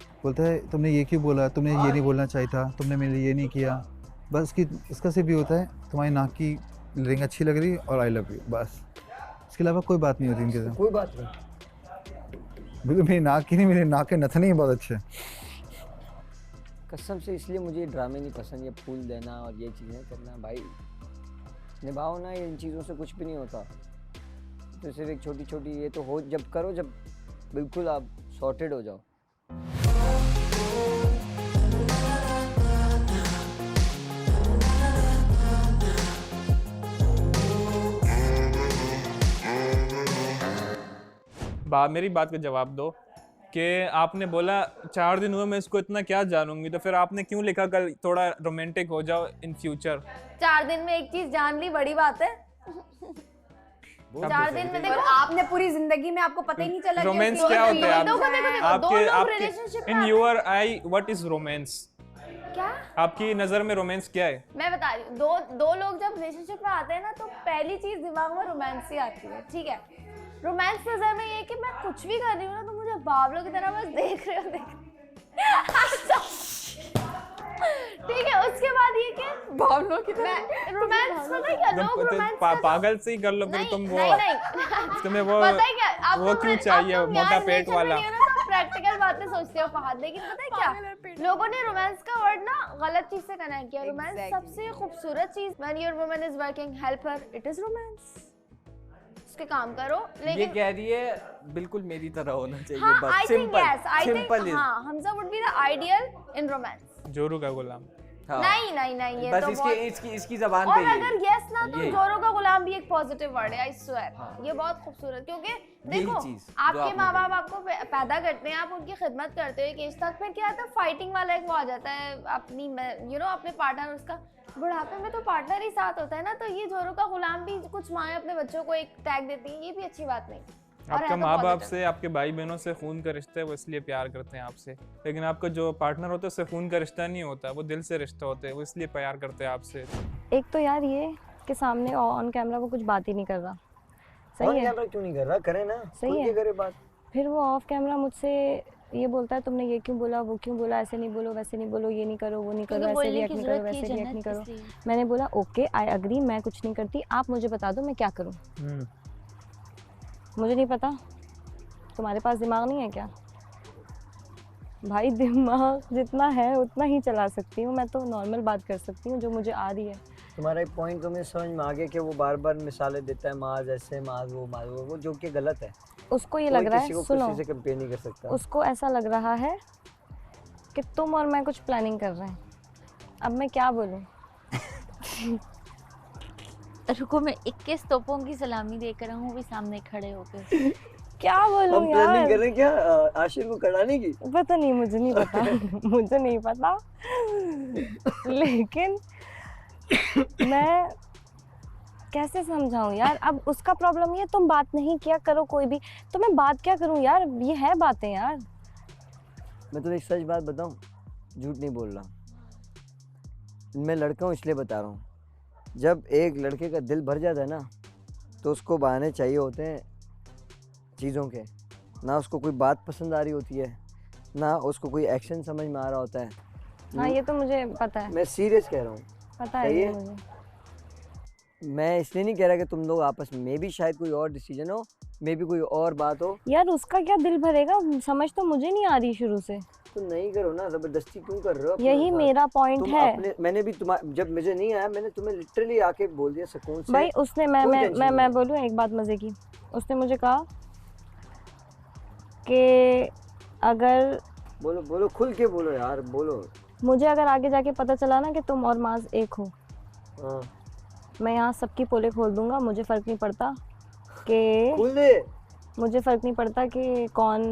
है तुमने ये क्यों बोला, तुमने ये नहीं बोलना चाहिए था, तुमने मेरे लिए ये नहीं किया। बस इसका सिर्फ ये होता है तुम्हारी नाक की रिंग अच्छी लग रही है और आई लव यू, बस इसके अलावा कोई बात नहीं होती इनके साथ। कोई बात नहीं, बिल्कुल मेरी नाक की नहीं, मेरे नाक के नथने ही बहुत अच्छे हैं। कसम से इसलिए मुझे ड्रामे नहीं पसंद, ये फूल देना और ये चीज़ें करना। भाई निभाओ ना, इन चीज़ों से कुछ भी नहीं होता, तो सिर्फ एक छोटी छोटी ये तो हो जब करो, जब बिल्कुल आप सॉर्टेड हो जाओ। मेरी बात का जवाब दो कि आपने बोला 4 दिन हुए मैं इसको इतना क्या जानूंगी, तो फिर आपने क्यों लिखा कल थोड़ा रोमांटिक हो जाओ इन फ्यूचर? 4 दिन में एक चीज जान ली, बड़ी बात है। 4 दिन में देखो, आपने पूरी जिंदगी में आपको पता ही नहीं चला रोमांस क्या होता है? आपके in your I what is romance? क्या? आपकी नज़र में रोमांस क्या है? मैं बता रही हूँ, दो लोग जब रिलेशनशिप में आते हैं ना तो पहली चीज दिमाग में रोमांस ही आती है, ठीक है। रोमांस नजर में ये है कि मैं कुछ भी कर रही हूँ ना तो मुझे बावलों की तरह बस देख रहे हो ठीक है। उसके बाद ये कि बावलों की तरह रोमांस पता है क्या, लोग रोमांस पागल से ही कर लो फिर तुम वो नहीं तुम्हें वो पता है क्या, वो क्यों चाहिए मोटा पेट वाला? प्रैक्टिकल बातें सोचते हो फहद, लेकिन पता है क्या, लोगों ने रोमांस का वर्ड ना गलत चीज से कनेक्ट किया। रोमांस सबसे खूबसूरत चीज, when your woman is working, help her, it is romance. उसके काम करो, ये लेकिन कह रही है बिल्कुल मेरी तरह होना चाहिए, हाँ, बस सिंपल हाँ, Hamza would be the ideal in romance. जोरू का गुलाम। हाँ। नहीं ये बस तो इसकी जबान पे और ही है। अगर यस ना तो ये। जोरों का गुलाम भी एक पॉजिटिव वर्ड है, आई स्वेयर। हाँ। ये बहुत खूबसूरत, क्योंकि यही देखो चीज़ जो आपके आपने माँ बाप आपको पैदा करते हैं, आप उनकी खिदमत करते हो एक एज तक, फिर क्या आता है फाइटिंग वाला एक वो आ जाता है अपनी अपने पार्टनर, उसका बुढ़ापे में तो पार्टनर ही साथ होता है ना। तो ये जोरों का गुलाम भी कुछ माएँ अपने बच्चों को एक टैग देती हैं, ये भी अच्छी बात नहीं। आपका माँ बाप से, आपके भाई बहनों से खून का रिश्ता है, वो इसलिए प्यार करते हैं आपसे, लेकिन आपका जो पार्टनर होता है उससे खून का रिश्ता नहीं होता, वो दिल से रिश्ता होता है, वो इसलिए प्यार करते हैं आपसे। एक तो यार ये कि सामने ऑन कैमरा वो कुछ बात ही नहीं कर रहा, सही है? कैमरा क्यों नहीं कर रहा, करे ना, सही है, करे बात। फिर वो ऑफ कैमरा मुझसे ये बोलता है तुमने ये क्यों बोला, वो क्यों बोला, ऐसे नहीं बोलो, वैसे नहीं बोलो, ये नहीं करो, वो नहीं करो, ऐसे रिएक्ट नहीं करो, वैसे रिएक्ट नहीं करो। मैंने बोला ओके आई एग्री, मैं कुछ नहीं करती, आप मुझे बता दो मैं क्या करूँ। मुझे नहीं पता, तुम्हारे पास दिमाग नहीं है क्या? भाई दिमाग जितना है उतना ही चला सकती हूँ मैं, तो नॉर्मल बात कर सकती हूँ जो मुझे आ रही है। तुम्हारा एक पॉइंट तो मुझे समझ में आ गया कि वो बार बार मिसालें देता है, माज ऐसे माज वो जो कि गलत है। उसको ये लग रहा है, सुनो, किसी से कंपेयर नहीं कर सकता। उसको ऐसा लग रहा है कि तुम और मैं कुछ प्लानिंग कर रहे हैं। अब मैं क्या बोलूं? रुको, मैं 21 तोपों की सलामी देकर हूँ, वो भी सामने खड़े होकर। क्या बोलूं हम यार? प्लानिंग कर रहे हैं क्या आशिर को कड़ाने की? पता नहीं, मुझे नहीं पता मुझे नहीं पता, लेकिन मैं कैसे समझाऊं यार? अब उसका प्रॉब्लम ये, तुम बात नहीं किया करो कोई भी, तो मैं बात क्या करूं यार? ये है बातें यार। मैं तुम्हें एक सच बात बताऊं, झूठ नहीं बोल रहा, मैं लड़का हूँ इसलिए बता रहा हूँ। जब एक लड़के का दिल भर जाता है ना तो उसको बहाने चाहिए होते हैं चीज़ों के, ना उसको कोई बात पसंद आ रही होती है, ना उसको कोई एक्शन समझ में आ रहा होता है। हाँ ये तो मुझे पता है, मैं सीरियस कह रहा हूँ, पता है ये मुझे। मैं इसलिए नहीं कह रहा कि तुम लोग आपस में भी शायद कोई और डिसीजन हो, मे भी कोई और बात हो। यार उसका क्या दिल भरेगा, समझ तो मुझे नहीं आ रही शुरू से। तो नहीं करो ना, जबरदस्ती क्यों कर रहे हो? यही मेरा पॉइंट है। मैंने भी जब मुझे नहीं आया मैंने तुम्हें लिटरली आके बोल दिया सुकून से। भाई उसने मैं बोलूँ एक बात मजे की, उसने मुझे कहा कि अगर बोलो खुल के बोलो यार, बोलो। मुझे अगर आगे जाके पता चला ना कि तुम और माज एक हो, हाँ। मैं यहाँ सबकी पोले खोल दूंगा, मुझे फर्क नहीं पड़ता कि खोल दे, मुझे फर्क नहीं पड़ता कि कौन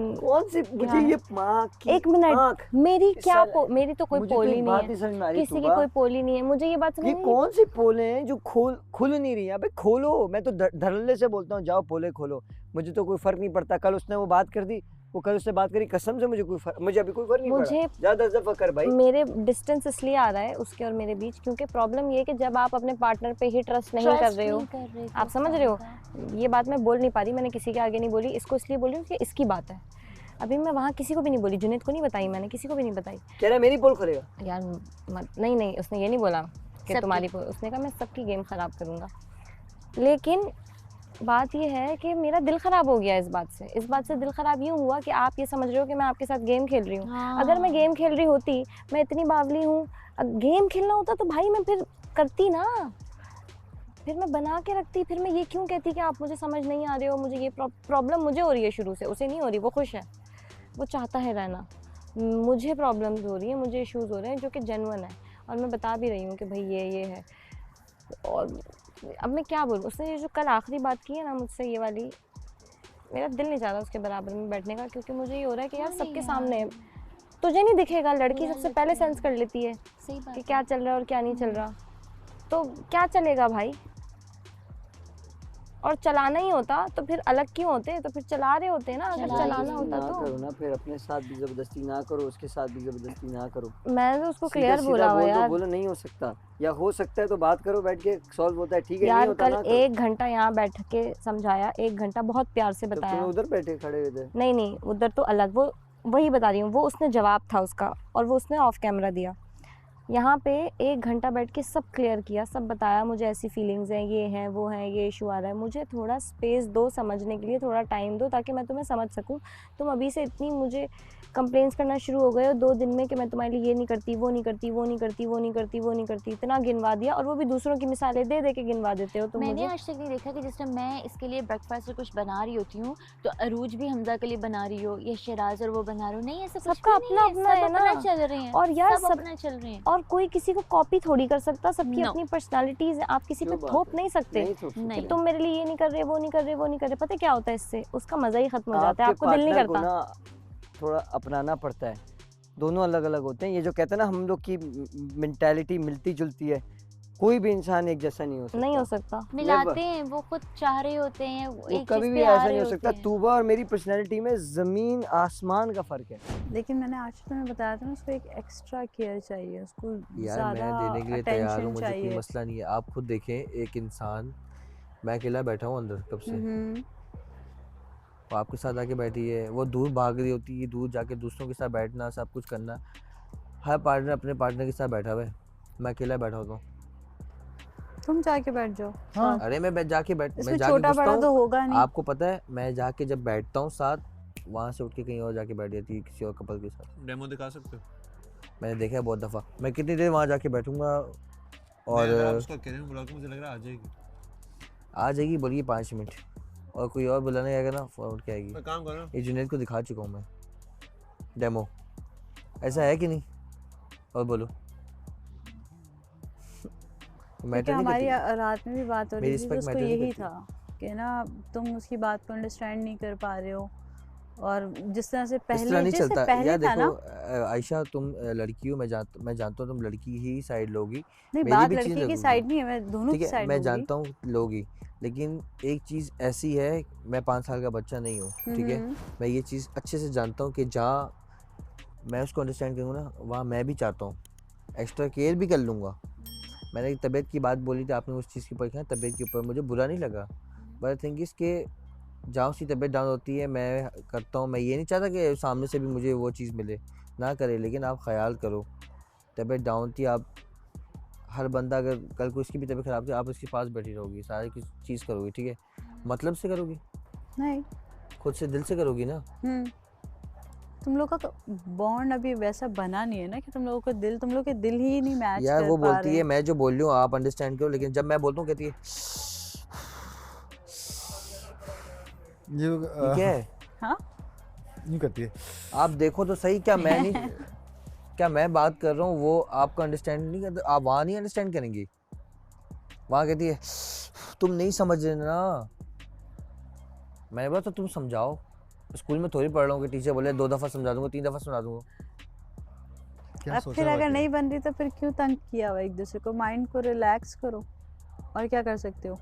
सी मुझे ये माँ की एक मिनट, मेरी क्या मेरी तो कोई पोल ही नहीं है, किसी की कोई पोल ही नहीं है। मुझे ये बात समझ ये कौन सी पोले हैं जो खुल नहीं रही है? अबे खोलो, मैं तो धड़ल्ले से बोलता हूँ जाओ पोले खोलो, मुझे तो कोई फर्क नहीं पड़ता। कल उसने वो बात कर दी, वो कल उससे बात करी, कसम से मुझे अभी कोई फर्क नहीं पड़ा। ज्यादा दफा कर भाई। मेरे डिस्टेंस इसलिए आ रहा है उसके और मेरे बीच क्योंकि प्रॉब्लम ये है कि जब आप अपने पार्टनर पे ही ट्रस्ट नहीं कर रहे हो, आप समझ रहे हो? ये बात मैं बोल नहीं पा रही, मैंने किसी के आगे नहीं बोली, इसको इसलिए बोल रही हूँ कि इसकी बात है। अभी मैं वहाँ किसी को भी नहीं बोली, जुनैद को नहीं बताई मैंने, किसी को भी नहीं बताई। कह रहा है मेरी पोल खोलेगा यार नहीं उसने ये नहीं बोला कि तुम्हारी पोल, उसने कहा मैं सबकी गेम खराब करूँगा। लेकिन बात ये है कि मेरा दिल ख़राब हो गया इस बात से दिल ख़राब यूँ हुआ कि आप ये समझ रहे हो कि मैं आपके साथ गेम खेल रही हूँ। हाँ। अगर मैं गेम खेल रही होती, मैं इतनी बावली हूँ, गेम खेलना होता तो भाई मैं फिर करती ना, फिर मैं बना के रखती, फिर मैं ये क्यों कहती कि आप मुझे समझ नहीं आ रहे हो, मुझे ये प्रॉब्लम मुझे हो रही है शुरू से, उसे नहीं हो रही, वो खुश है, वो चाहता है रहना, मुझे प्रॉब्लम्स हो रही है, मुझे इश्यूज़ हो रहे हैं जो कि जेन्युइन है और मैं बता भी रही हूँ कि भाई ये है। और अब मैं क्या बोलूँ, उसने जो कल आखिरी बात की है ना मुझसे, ये वाली, मेरा दिल नहीं चाहता उसके बराबर में बैठने का, क्योंकि मुझे ये हो रहा है कि यार सबके सामने तुझे नहीं दिखेगा, लड़की सबसे पहले सेंस कर लेती है कि क्या चल रहा है और क्या नहीं चल रहा, तो क्या चलेगा भाई? और चलाना ही होता तो फिर अलग क्यों होते, तो फिर चला रहे होते ना, अगर चलाना होता ना तो। करो ना, फिर अपने साथ भी जबरदस्ती ना करो, उसके साथ भी जबरदस्ती ना करो। मैंने तो उसको सीधा क्लियर सीधा बोला हुआ बोल दो, यार। बोलो नहीं हो सकता, या हो सकता है तो बात करो, बैठ के सॉल्व होता है, ठीक है, नहीं यार होता कल ना करो। 1 घंटा यहाँ बैठ के समझाया, 1 घंटा बहुत प्यार से तो तुम बताया। उधर बैठे खड़े हुए थे। नहीं उधर तो अलग, वो वही बता रही हूँ, वो उसने जवाब था उसका और वो उसने ऑफ कैमरा दिया। यहाँ पे 1 घंटा बैठ के सब क्लियर किया, सब बताया, मुझे ऐसी फीलिंग्स हैं, ये हैं, वो हैं, ये इशू आ रहा है, मुझे थोड़ा स्पेस दो समझने के लिए, थोड़ा टाइम दो ताकि मैं तुम्हें समझ सकूँ। तुम अभी से इतनी मुझे कंप्लेंट्स करना शुरू हो गए हो 2 दिन में कि मैं तुम्हारे लिए ये नहीं करती, वो नहीं करती, वो नहीं करती, वो नहीं करती, वो नहीं करती, इतना गिनवा दिया, और वो भी दूसरों की मिसालें दे दे के गिनवा देते हो तुम मैंने मुझे। आज तक नहीं देखा कि जिस टाइम मैं इसके लिए ब्रेकफास्ट और कुछ बना रही होती हूँ तो अरूज भी हमजा के लिए बना रही हो या शराज और वो बना रहे हो, नहीं ऐसा कुछ सबका भी नहीं अपना है, अपना सब है अपना ना। चल रहे हैं, और यार सब सब अपना चल रहे हैं। और कोई किसी को कॉपी थोड़ी कर सकता, सबकी No. अपनी पर्सनालिटीज है, आप किसी जो पे बात थोप है। नहीं सकते नहीं थोप सकते। नहीं। कि तुम मेरे लिए ये नहीं कर रहे, वो नहीं कर रहे, वो नहीं कर रहे। पता है क्या होता है इससे, उसका मजा ही खत्म हो जाता है, आपके आपको दिल नहीं पार्टनर को करता। ना थोड़ा अपनाना पड़ता है, दोनों अलग अलग होते हैं। ये जो कहते हैं ना हम लोग की मेंटालिटी मिलती जुलती है, कोई भी इंसान एक जैसा नहीं हो सकता। नहीं हो सकता। मिलाते हैं, वो खुद चाह रहे होते हैं, वो एक कभी चीज़ भी पे आ ऐसा रहे नहीं हो होते सकता। हैं। तूबा और मेरी पर्सनैलिटी में ज़मीन आसमान का फ़र्क है। लेकिन मैंने आज तुम्हें बताया था ना, उसको एक एक्स्ट्रा केयर चाहिए, उसको यार मैं ज़्यादा देने के लिए तैयार हूँ, अटेंशन मुझे कोई चाहिए। मसला नहीं है। आप खुद देखें, एक इंसान, मैं अकेला बैठा हूँ अंदर कब से, वो आपके साथ आके बैठी है, वो दूर भाग रही होती है, दूर जाके दूसरों के साथ बैठना, सब कुछ करना। हर पार्टनर अपने पार्टनर के साथ बैठा हुआ है, मैं अकेला बैठा होता हूँ। तुम जाके बैठ जाओ। हाँ। अरे मैं जाके इसमें छोटा बड़ा तो होगा नहीं। आपको पता है, मैं जाके जब बैठता हूँ साथ, वहाँ से उठ के कहीं और जाके बैठ जाती है किसी और कपल के साथ। डेमो दिखा सकते हो? मैंने देखा है बहुत दफ़ा। मैं कितनी देर वहाँ जाके बैठूंगा और मुझे लग रहा है आ जाएगी, बोलिए 5 मिनट, और कोई और बुलाने आएगा ना फ़ौरन उठ के आएगी। मैं काम कर रहा हूँ। ये जुनैद को दिखा चुका हूँ मैं डेमो, ऐसा है कि नहीं? और बोलो क्योंकि हमारी रात में भी बात हो रही थी तो उसको मैटर नहीं यही करती। था कि ना तुम उसकी बात को अंडरस्टैंड नहीं कर पा रहे हो, और जिस तरह से इस तरह पहले नहीं जैसे चलता पहले यार। था देखो ना। आयशा, तुम लड़की हो, मैं जानता हूँ तुम लड़की ही साइड लोगी। नहीं, मेरी बात भी चीज़ लड़की की लगूंगी, साइड नहीं है, मैं दोनों ठीक की है, साइड मैं लूंगी। जानता हूँ लोगी, लेकिन एक चीज़ ऐसी है, मैं 5 साल का बच्चा नहीं हूँ, ठीक है। मैं ये चीज़ अच्छे से जानता हूँ कि जहाँ मैं उसको अंडरस्टैंड करूँगा ना, वहाँ मैं भी चाहता हूँ एक्स्ट्रा केयर भी कर लूँगा। मैंने तबीयत की बात बोली थी, आपने उस चीज़ के ऊपर कहा, तबीयत के ऊपर मुझे बुरा नहीं लगा, बट थिंक इस के जहाँ उसकी तबीयत डाउन होती है मैं करता हूँ। मैं ये नहीं चाहता कि सामने से भी मुझे वो चीज़ मिले, ना करे, लेकिन आप ख्याल करो, तबीयत डाउन थी, आप हर बंदा अगर कल को इसकी भी तबीयत ख़राब थी, आप उसके पास बैठी रहोगी, सारी चीज़ करोगी, ठीक है, मतलब से करोगी, नहीं, खुद से दिल से करोगी ना। तुम लोग का बॉन्ड अभी वैसा बना नहीं है ना कि तुम लोगों का दिल, तुम लोग के दिल ही नहीं मैच यार कर वो पा बोलती रहे है, मैं जो बोल रही हूँ आप अंडरस्टैंड करो, लेकिन जब मैं बोलता हूँ कहती है ये क्या है, हाँ, यूँ करती है। आप देखो तो सही, क्या मैं नहीं क्या मैं बात कर रहा हूँ वो आपको अंडरस्टैंड नहीं करते, आप वहाँ नहीं अंडरस्टैंड करेंगी, वहाँ कहती है तुम नहीं समझ रहे ना। मैंने बोला तो तुम समझाओ, स्कूल में थोड़ी पढ़ रहा हूँ कि टीचर बोले 2 दफ़ा समझा दूंगा, 3 दफ़ा समझा दूंगा। अब फिर अगर नहीं बन रही तो फिर क्यों तंग किया हुआ एक दूसरे को, माइंड को रिलैक्स करो, और क्या कर सकते हो,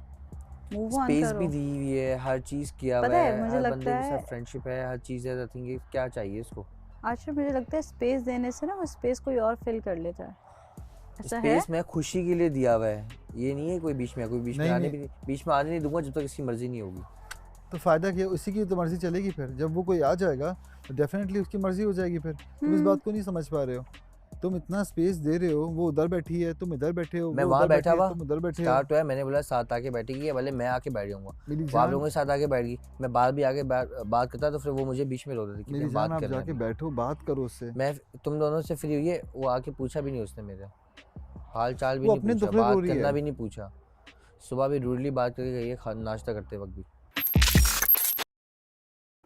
मूव ऑन स्पेस करो। भी दी हुई है, हर चीज़ किया हुआ पता है, है, मुझे हर लगता बंदे के है साथ फ्रेंडशिप है, हर चीज़ है, थिंक क्या चाहिए इसको। आजकल मुझे लगता है स्पेस देने से ना वो स्पेस कोई और फिल कर लेता है, ऐसा है। स्पेस मैं खुशी के लिए दिया हुआ है, ये नहीं है कोई बीच में नहीं, आने नहीं। भी बीच में आने नहीं दूंगा जब तक इसकी मर्जी नहीं होगी। तो फ़ायदा क्या, उसी की तो मर्ज़ी चलेगी। फिर जब वो कोई आ जाएगा तो डेफिनेटली उसकी मर्ज़ी हो जाएगी। फिर तुम इस बात को नहीं समझ पा रहे हो, तुम इतना स्पेस दे रहे हो, वो उधर बैठी है, तुम इधर बैठे हो, मैं वो वहाँ उधर बैठा बैठी है, हुआ, तुम उधर बैठे हो। स्टार्ट हुआ है, मैंने बोला साथ आके बैठेगी, भले मैं आके बैठ जाऊंगा, मेरी वो आप जान, लोगों के साथ आके बैठ गई, मैं बात भी आगे बात करता तो फिर वो मुझे बीच में रोक देती मेरी कि जान, बात आप कर रहे जाके हैं। बैठो, बात करो उससे। मैं तुम दोनों से फ्री हुई है, वो आके पूछा भी नहीं उसने मेरा हाल चाल भी वो नहीं अपने पूछा, दुख में रो बात रही करना है। भी नहीं पूछा, सुबह भी रूडली बात करके गई है नाश्ता करते वक्त भी।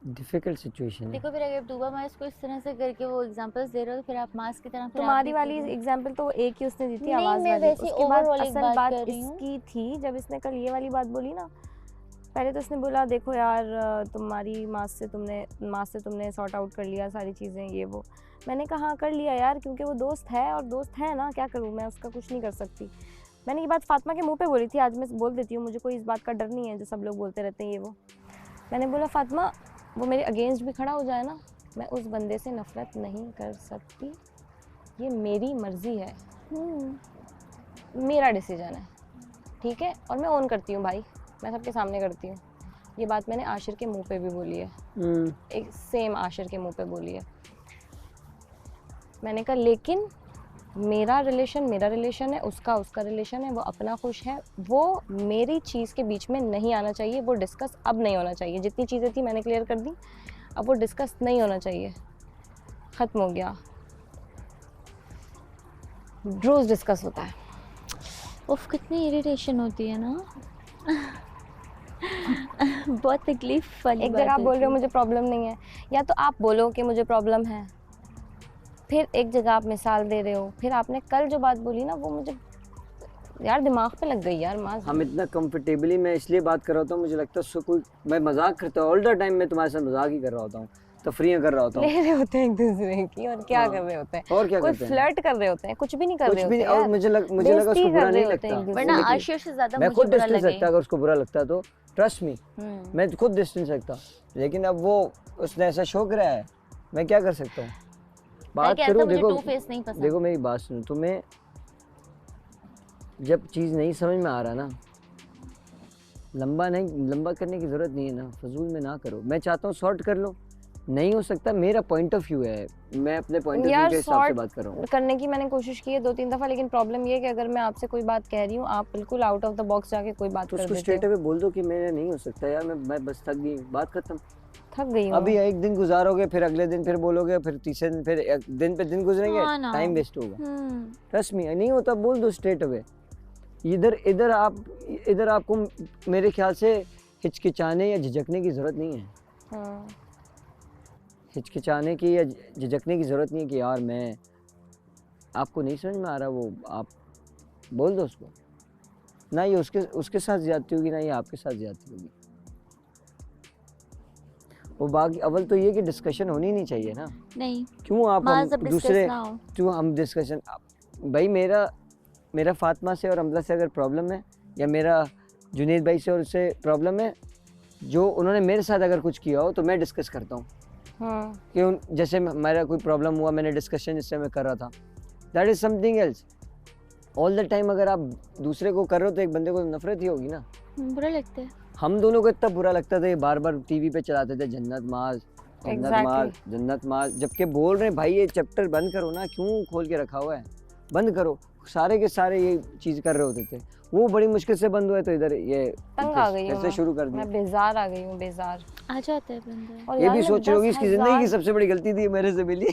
डिफिकल्ट सिचुएशन है। देखो फिर अगर टूबा मैं इसको इस तरह से करके वो एग्जांपल्स दे रहे हो तो फिर आप मास्क की तरह फिर तुम्हारी आप वाली एग्जांपल तो एक ही उसने दी थी, नहीं, आवाज मैं वाली। वैसे उसके बाद overall एक असल बात बात कर रही हूँ। इसकी थी जब इसने कल ये वाली बात बोली ना। पहले तो उसने बोला देखो यार तुम्हारी माँ से तुमने सॉर्ट आउट कर लिया सारी चीज़ें ये वो। मैंने कहा कर लिया यार, क्योंकि वो दोस्त है और दोस्त है ना, क्या करूँ मैं, उसका कुछ नहीं कर सकती। मैंने ये बात फातिमा के मुंह पे बोली थी, आज मैं बोल देती हूँ, मुझे कोई इस बात का डर नहीं है जो सब लोग बोलते रहते हैं ये वो। मैंने बोला फातिमा वो मेरे अगेंस्ट भी खड़ा हो जाए ना, मैं उस बंदे से नफ़रत नहीं कर सकती, ये मेरी मर्ज़ी है, मेरा डिसीजन है, ठीक है। और मैं ओन करती हूँ भाई, मैं सबके सामने करती हूँ। ये बात मैंने आशिर के मुंह पे भी बोली है, एक सेम आशिर के मुंह पे बोली है। मैंने कहा लेकिन मेरा रिलेशन है, उसका रिलेशन है, वो अपना खुश है, वो मेरी चीज़ के बीच में नहीं आना चाहिए, वो डिस्कस अब नहीं होना चाहिए। जितनी चीज़ें थी मैंने क्लियर कर दी, अब वो डिस्कस नहीं होना चाहिए, ख़त्म हो गया। रोज़ डिस्कस होता है। उफ कितनी इरिटेशन होती है ना। बहुत तकलीफ वाली एक बात जगह आप बोल रहे हो होती है। मुझे प्रॉब्लम नहीं है, या तो आप बोलो कि मुझे प्रॉब्लम है, फिर एक जगह आप मिसाल दे रहे हो, फिर आपने कल जो बात बोली ना वो मुझे यार दिमाग पे लग गई यार। माँ हम इतना कंफर्टेबली मैं इसलिए बात कर रहा होता हूँ, मुझे लगता है उसको कोई मैं मजाक करता हूँ, ऑल द टाइम मैं तुम्हारे साथ मजाक ही कर रहा होता हूँ, तफरीह कर रहा होता हूँ। ले रहे होते हैं एक दूसरे की और क्या हाँ। कर रहे होते हैं, और क्या कोई करते हैं? फ्लर्ट कर रहे होते हैं, कुछ भी नहीं कर कुछ रहे भी होते नहीं, और यार। मुझे लगा उसको बेइज्जती बुरा कर नहीं रहे होते हैं लगता, एक दूसरे वरना की। आशिर से ज्यादा मैं मुझे खुद बुरा डिस्टेंस लगे। रखता, अगर उसको बुरा लगता तो ट्रस्ट मी, मैं खुद डिस्टेंस रखता, लेकिन अब वो उसने ऐसा शो कराया है, मैं क्या कर सकता हूँ। बात कहता करो, मुझे देखो टू फेस नहीं पसंद। देखो मेरी बात सुनो, तुम्हें जब चीज़ नहीं समझ में आ रहा ना, लंबा करने की ज़रूरत नहीं है ना, फजूल में ना करो। मैं चाहता हूँ सॉर्ट कर लो, नहीं हो सकता, मेरा पॉइंट ऑफ व्यू है, मैं अपने पॉइंट ऑफ व्यू यार के हिसाब से सॉर्ट बात कर रहा हूँ। करने की मैंने कोशिश की है 2-3 दफ़ा, लेकिन प्रॉब्लम ये है कि अगर मैं आपसे कोई बात कह रही हूँ, आप बिल्कुल आउट ऑफ द बॉक्स जाके कोई बात तो कर उसको देते स्ट्रेट हो। अवे बोल दो कि मेरा नहीं हो सकता यार, मैं बस थक गई, बात खत्म। थक गई हूँ। अभी एक दिन गुजारोगे, फिर अगले दिन फिर बोलोगे, फिर तीसरे दिन, फिर एक दिन पे दिन गुजरेंगे, हाँ ना। टाइम वेस्ट होगा। ट्रस्ट मी, नहीं होता बोल दो स्ट्रेट अवे। इधर आपको मेरे ख्याल से हिचकिचाने या झिझकने की ज़रूरत नहीं है। हाँ। हिचकिचाने की या झिझकने की ज़रूरत नहीं है कि यार मैं आपको नहीं समझ में आ रहा, वो आप बोल दो उसको। ना ये उसके साथ ज़्यादती होगी, ना ये आपके साथ ज़्यादती होगी। वो बाकी अव्वल तो ये कि डिस्कशन होनी नहीं चाहिए ना। नहीं क्यों आप हम जब दूसरे डिस्कस ना हो। क्यों हम डिस्कशन भाई मेरा फातिमा से और हमला से अगर प्रॉब्लम है, या मेरा जुनैद भाई से और उससे प्रॉब्लम है, जो उन्होंने मेरे साथ अगर कुछ किया हो तो मैं डिस्कस करता हूँ। हाँ। कि जैसे मेरा कोई प्रॉब्लम हुआ, मैंने डिस्कशन जिससे मैं कर रहा था, that is something else. All the time अगर आप दूसरे को कर रहे हो तो एक बंदे को नफरत ही होगी ना। बुरा लगता है। हम दोनों को इतना बुरा लगता था, ये बार बार टीवी पे चलाते थे जन्नत माज जन्नत माज, जबकि बोल रहे हैं भाई ये चैप्टर बंद करो ना, क्यों खोल के रखा हुआ है, बंद करो। सारे के सारे ये चीज़ कर रहे होते थे, वो बड़ी मुश्किल से बंद हुए, तो इधर ये तंग आ गई हूँ कैसे शुरू कर दिया। मैं बेजार आ गई हूँ, बेजार आ जाता है बंदा। और ये यार भी मैं सोच रही होगी इसकी ज़िंदगी की 10,000 सबसे बड़ी गलती थी मेरे से मिली।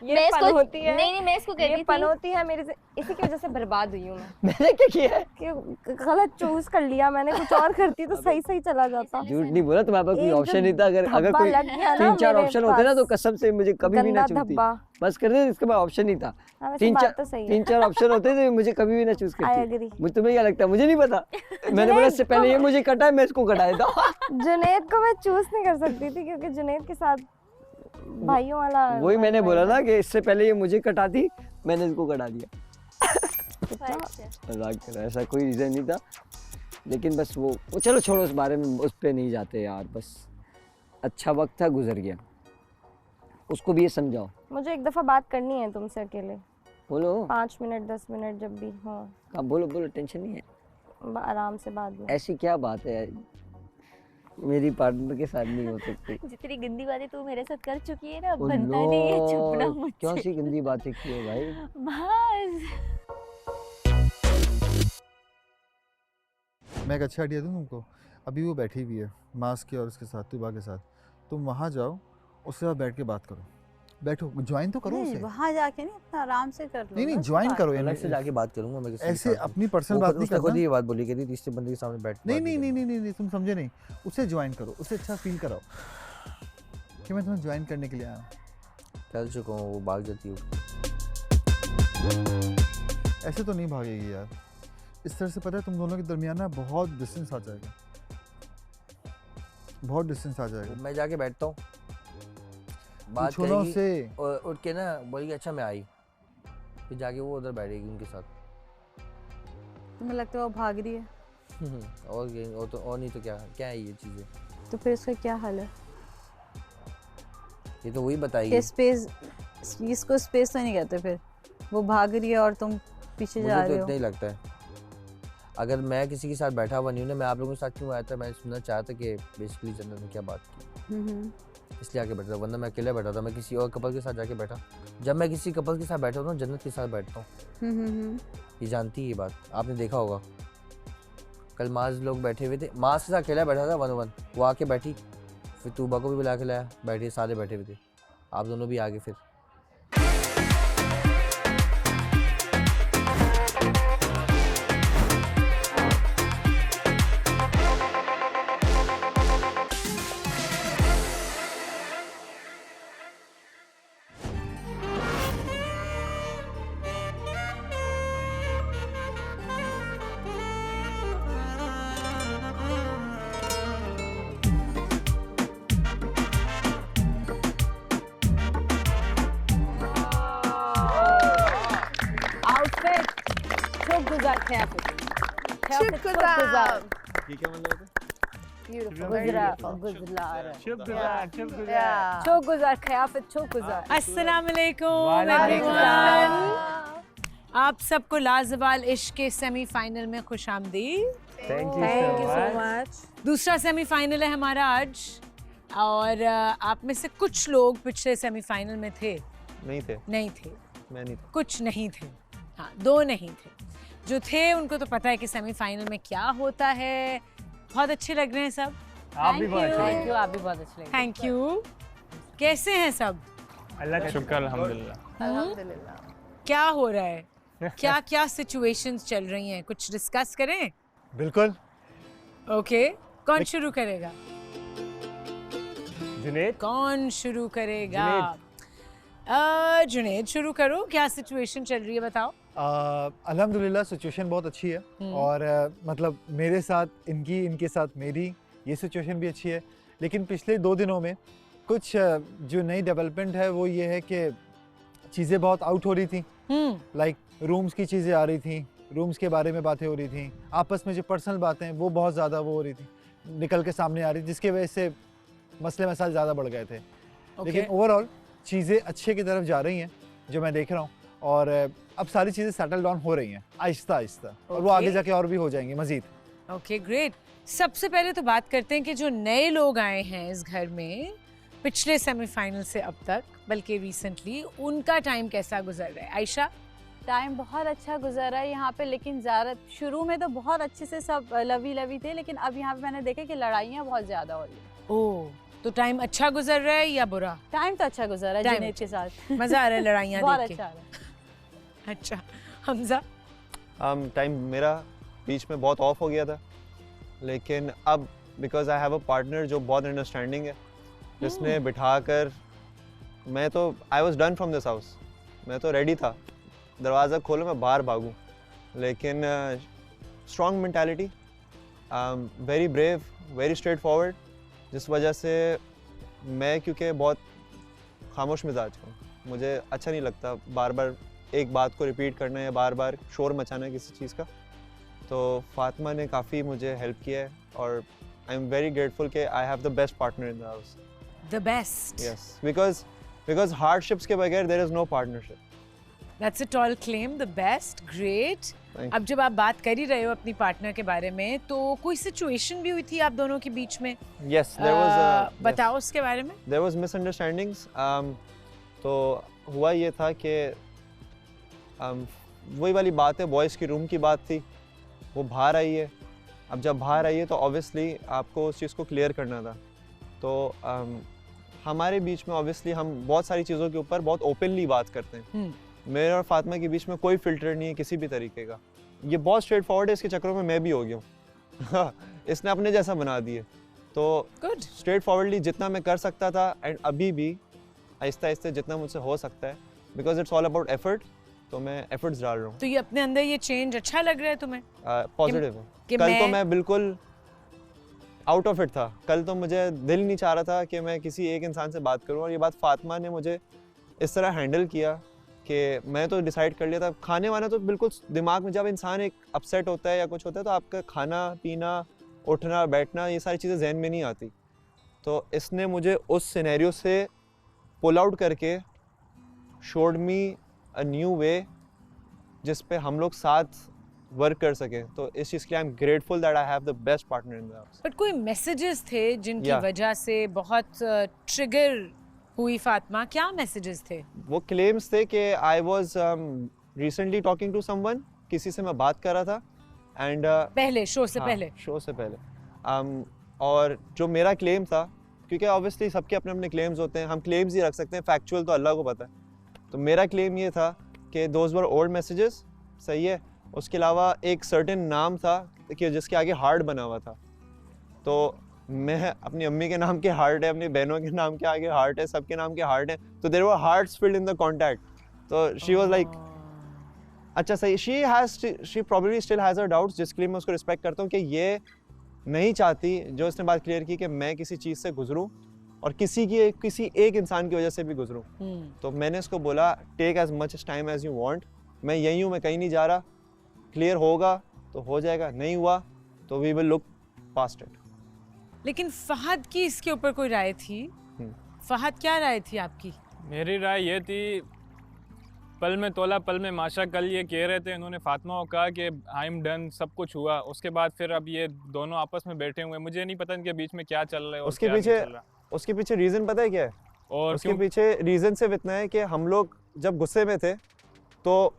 ये मैं इसको होती है, नहीं मैं इसको कहती ये थी। पनौती है मेरे से, इसी की वजह से बर्बाद हुई हूँ मैं। मैंने क्या किया है? कि गलत चूज कर लिया मैंने, कुछ और करती तो सही चला जाता। झूठ नहीं बोला, तुम्हारे पास कोई एक ऑप्शन जो नहीं था। अगर धब्बा कोई लग गया ना 3-4 मेरे ऑप्शन होते ना तो पास, कसम से मुझे कभी भी ना गंदा चूजती। धब्बा। बस कर दे, इसके पास ऑप्शन नहीं था। हाँ, वैसे बात तो सही है। 3-4 ऑप्शन होते थे, मुझे कभी भी ना चूज I करती। agree। मुझे तुम्हें क्या लगता है, मुझे नहीं पता। मैंने बोला इससे पहले ये मुझे कटा है, मैं इसको कटा देता हूँ। जुनैद को मैं चूज नहीं कर सकती थी क्योंकि जुनैद के साथ भाइयों वाला वही मैंने बोला ना कि इससे पहले ये मुझे कटाती, मैंने इसको कटा दिया। मजाक कर रहा, ऐसा कोई रीज़न नहीं था, लेकिन बस वो चलो छोड़ो, उस बारे में उस पर नहीं जाते यार। बस अच्छा वक्त था, गुजर गया, उसको भी ये समझाओ। मुझे एक दफा बात करनी है तुमसे अकेले, बोलो 5 मिनट 10 मिनट जब भी हो। हाँ बोलो, टेंशन नहीं है। आराम से बाद में। ऐसी क्या बात है मेरी पार्टनर के साथ नहीं हो सकती? जितनी गंदी बातें तू मेरे साथ कर चुकी है ना, ओ बनता नहीं है छुपना नो, मुझसे। कौन सी गंदी बातें की है भाई? बस मैं एक अच्छा आइडिया दूँ तुमको। अभी वो बैठी हुई है मास्क के और उसके साथ, तुबा के साथ, तुम वहाँ जाओ, उसके साथ बैठ के बात करो। बैठो, ज्वाइन तो करो नहीं, उसे। वहाँ जाके नहीं, अपना आराम से कर लो। नहीं बस ज्वाइन बात। करो। अलग से जाके बात करूंगा मैं किसी के ऐसे साथ। अपनी पर्सनल वो बात नहीं उसने खुद करना। ही ये बात बोली कि तीसरे बंदे के सामने बैठ नहीं बात नहीं करनी। नहीं नहीं नहीं तुम समझे नहीं। उसे ज्वाइन करो, उसे अच्छा फील कराओ कि मैं तुम्हें ज्वाइन करने के लिए आया हूँ। चल चुका हूँ, वो भाग जाती हूँ। ऐसे तो नहीं भागेगी यार। इस तरह से पता है तुम दोनों के दरमियान ना बहुत डिस्टेंस आ जाएगा, बहुत डिस्टेंस आ जाएगा। मैं जाके बैठता हूँ, बात पूछो ना करेगी उससे। और उठ के ना बोलेगी अच्छा मैं आई, फिर जाके वो उधर बैठेगी उनके साथ। तुम्हें लगता है वो भाग रही है? और तो और नहीं तो क्या क्या है ये चीज़ें? तो फिर इसका क्या हल है? ये तो वही बताइए। कि स्पेस, इसको स्पेस तो नहीं कहते फिर, वो भाग रही है और तुम पीछे जा मुझे तो रहे हो। इतना ही लगता है। अगर मैं किसी के साथ बैठा हुआ नहीं हूँ ना, मैं आप लोगों के साथ क्यों आया था, मैं सुनना चाहता कि बेसिकली जन्नत ने क्या बात की, इसलिए आके बैठा था, वरना मैं अकेले बैठा था, मैं किसी और कपल के साथ जाके बैठा। जब मैं किसी कपल के साथ बैठा हूँ जन्नत के साथ बैठता हूँ, ये जानती है ये बात, आपने देखा होगा। कल माज लोग बैठे हुए थे, माज के साथ अकेला बैठा था 1-on-1, वो आके बैठी, फिर तूबा को भी बुला के लाया, बैठे सारे बैठे हुए थे, आप दोनों भी आगे। फिर ये क्या मतलब होता है? अस्सलाम वालेकुम एवरीवन, आप सबको लाजवाल इश्क के सेमीफाइनल में खुश आमदीद। Thank you so much. दूसरा सेमीफाइनल है हमारा आज, और आप में से कुछ लोग पिछले सेमीफाइनल में थे। नहीं थे। नहीं थे, मैं नहीं था। कुछ नहीं थे, हाँ 2 नहीं थे। जो थे उनको तो पता है कि सेमीफाइनल में क्या होता है। बहुत अच्छे लग रहे हैं सब। आप भी बहुत अच्छे लग रहे हैं। थैंक यू, आप भी बहुत अच्छे लग रहे हैं। Thank you. कैसे हैं सब? अल्लाह का शुक्र, अल्हम्दुलिल्लाह। अल्हम्दुलिल्लाह। क्या हो रहा है? क्या क्या सिचुएशंस चल रही हैं, कुछ डिस्कस करें? बिल्कुल। ओके, कौन शुरू करेगा? जुनेद। कौन शुरू करेगा? जुनेद शुरू करो। क्या सिचुएशन चल रही है बताओ। अल्हम्दुलिल्लाह सिचुएशन बहुत अच्छी है, और मतलब मेरे साथ इनके साथ मेरी ये सिचुएशन भी अच्छी है। लेकिन पिछले 2 दिनों में कुछ जो नई डेवलपमेंट है वो ये है कि चीज़ें बहुत आउट हो रही थी। लाइक रूम्स की चीज़ें आ रही थी, रूम्स के बारे में बातें हो रही थी, आपस में जो पर्सनल बातें वो बहुत ज़्यादा वो हो रही थी, निकल के सामने आ रही, जिसकी वजह से मसले मसाइल ज़्यादा बढ़ गए थे। लेकिन ओवरऑल चीज़ें अच्छे की तरफ जा रही हैं जो मैं देख रहा हूँ, और अब सारी चीज़ें सेटल डाउन हो रही हैं आहिस्ता आहिस्ता, और वो आगे जाके और भी हो जाएंगी मज़ीद। Okay great. सबसे पहले तो बात करते हैं कि जो नए लोग आए हैं इस घर में पिछले सेमीफाइनल से अब तक, बल्कि रिसेंटली, उनका टाइम कैसा गुजर रहा है? आयशा? टाइम बहुत अच्छा गुजरा है यहाँ पे, लेकिन ज़्यादा शुरू में तो बहुत अच्छे से सब लवी लवी थे, लेकिन अब यहाँ पे मैंने देखा कि लड़ाइयाँ बहुत ज़्यादा हो रही हैं। ओह, तो टाइम अच्छा गुजर रहा है या बुरा? टाइम तो अच्छा गुजरा है जुनैद के साथ। मज़ा आ रहा है लड़ाइयाँ बहुत देख के? अच्छा आ रहा है। अच्छा, हमजा? टाइम मेरा बीच में बहुत ऑफ हो गया था, लेकिन अब because I have a partner जो बहुत अंडरस्टैंडिंग है, जिसने बिठाकर, मैं तो I was done from this house, मैं तो रेडी था, दरवाज़ा खोलो मैं बाहर भागूं, लेकिन strong mentality, very brave, very straight forward, जिस वजह से मैं, क्योंकि बहुत खामोश मिजाज हूँ, मुझे अच्छा नहीं लगता बार बार एक बात को रिपीट करना या बार बार शोर मचाना किसी चीज़ का। तो फातिमा ने काफ़ी मुझे हेल्प किया है, और आई एम वेरी ग्रेटफुल कि I have the best partner in the house. The best? Yes, because hardships के बगैर there is no partnership. That's a tall claim, the best, great. अब जब आप बात कर ही रहे हो अपनी पार्टनर के बारे में, तो कोई सिचुएशन भी हुई थी आप दोनों के बीच में? Yes, there was बताओ उसके बारे में। There was misunderstandings. तो हुआ ये था कि वही वाली बात है, बॉयज़ की रूम की बात थी, वो बाहर आई है। अब जब बाहर आई है तो ऑब्वियसली आपको उस चीज़ को क्लियर करना था। तो हमारे बीच में ऑब्वियसली हम बहुत सारी चीज़ों के ऊपर बहुत ओपनली बात करते हैं। मेरे और फातिमा के बीच में कोई फिल्टर नहीं है किसी भी तरीके का। ये बहुत स्ट्रेट फॉरवर्ड है, इसके चक्करों में मैं भी हो गया हूँ। इसने अपने जैसा बना दिए। तो स्ट्रेट फॉरवर्डली जितना मैं कर सकता था, एंड अभी भी आहिस्ता आहिस्ता जितना मुझसे हो सकता है, because it's all about effort, तो मैं एफर्ट्स डाल रहा हूँ। तो ये अपने अंदर ये चेंज अच्छा लग रहा है तुम्हें? पॉजिटिव है। कल तो मैं बिल्कुल आउट ऑफ इट था। कल तो मुझे दिल नहीं चाह रहा था कि मैं किसी एक इंसान से बात करूँ, और ये बात फातिमा ने मुझे इस तरह हैंडल किया कि मैं तो डिसाइड कर लिया था खाने वाना तो बिल्कुल दिमाग में, जब इंसान एक अपसेट होता है या कुछ होता है तो आपका खाना पीना उठना बैठना ये सारी चीज़ें जहन में नहीं आती। तो इसने मुझे उस सिनेरियो से पुल आउट करके showed me a new way जिस पे हम लोग साथ वर्क कर सके। तो इस चीज़ के लिए I am grateful that I have the best partner in the house. But कोई मैसेजेस थे जिनकी Yeah. वजह से बहुत ट्रिगर हुई फातिमा? क्या मैसेजेस थे? वो क्लेम्स थे कि I was recently talking to someone, किसी से मैं बात कर रहा था एंड पहले शो से पहले? शो से पहले और जो मेरा क्लेम था, क्योंकि ऑब्वियसली सबके अपने अपने क्लेम्स होते हैं, हम क्लेम्स ही रख सकते हैं, फैक्चुअल तो अल्लाह को पता है। तो मेरा क्लेम ये था कि दोज वर ओल्ड मैसेजेस, सही है। उसके अलावा एक सर्टेन नाम था कि जिसके आगे हार्ट बना हुआ था। तो मैं अपनी अम्मी के नाम के हार्ट है, अपनी बहनों के नाम के आगे हार्ट है, सबके नाम के हार्ट है, तो there were hearts filled in the contact. तो शी वाज लाइक अच्छा सही, she probably still has her doubts, जिसके लिए मैं उसको रिस्पेक्ट करता हूँ कि ये नहीं चाहती, जो इसने बात क्लियर की कि मैं किसी चीज़ से गुजरूँ और किसी एक इंसान की वजह से भी गुजरूँ। तो मैंने इसको बोला take as much time as you want, मैं यहीं हूँ, मैं कहीं नहीं जा रहा, क्लियर होगा तो हो जाएगा, नहीं हुआ तो we will look past it. लेकिन फहद की इसके ऊपर कोई राय थी? फहद क्या राय थी आपकी? मेरी राय ये थी, पल में तोला पल में माशा, कल ये कह रहे थे इन्होंने, फातिमा को कहा कि आई एम डन, सब कुछ हुआ, उसके बाद फिर अब ये दोनों आपस में बैठे हुए, मुझे नहीं पता इनके बीच में क्या चल रहा है और उसके क्या नहीं पीछे चल रहा। उसके पीछे रीज़न पता है क्या है? और उसके पीछे रीज़न सिर्फ इतना है कि हम लोग जब गुस्से में थे तो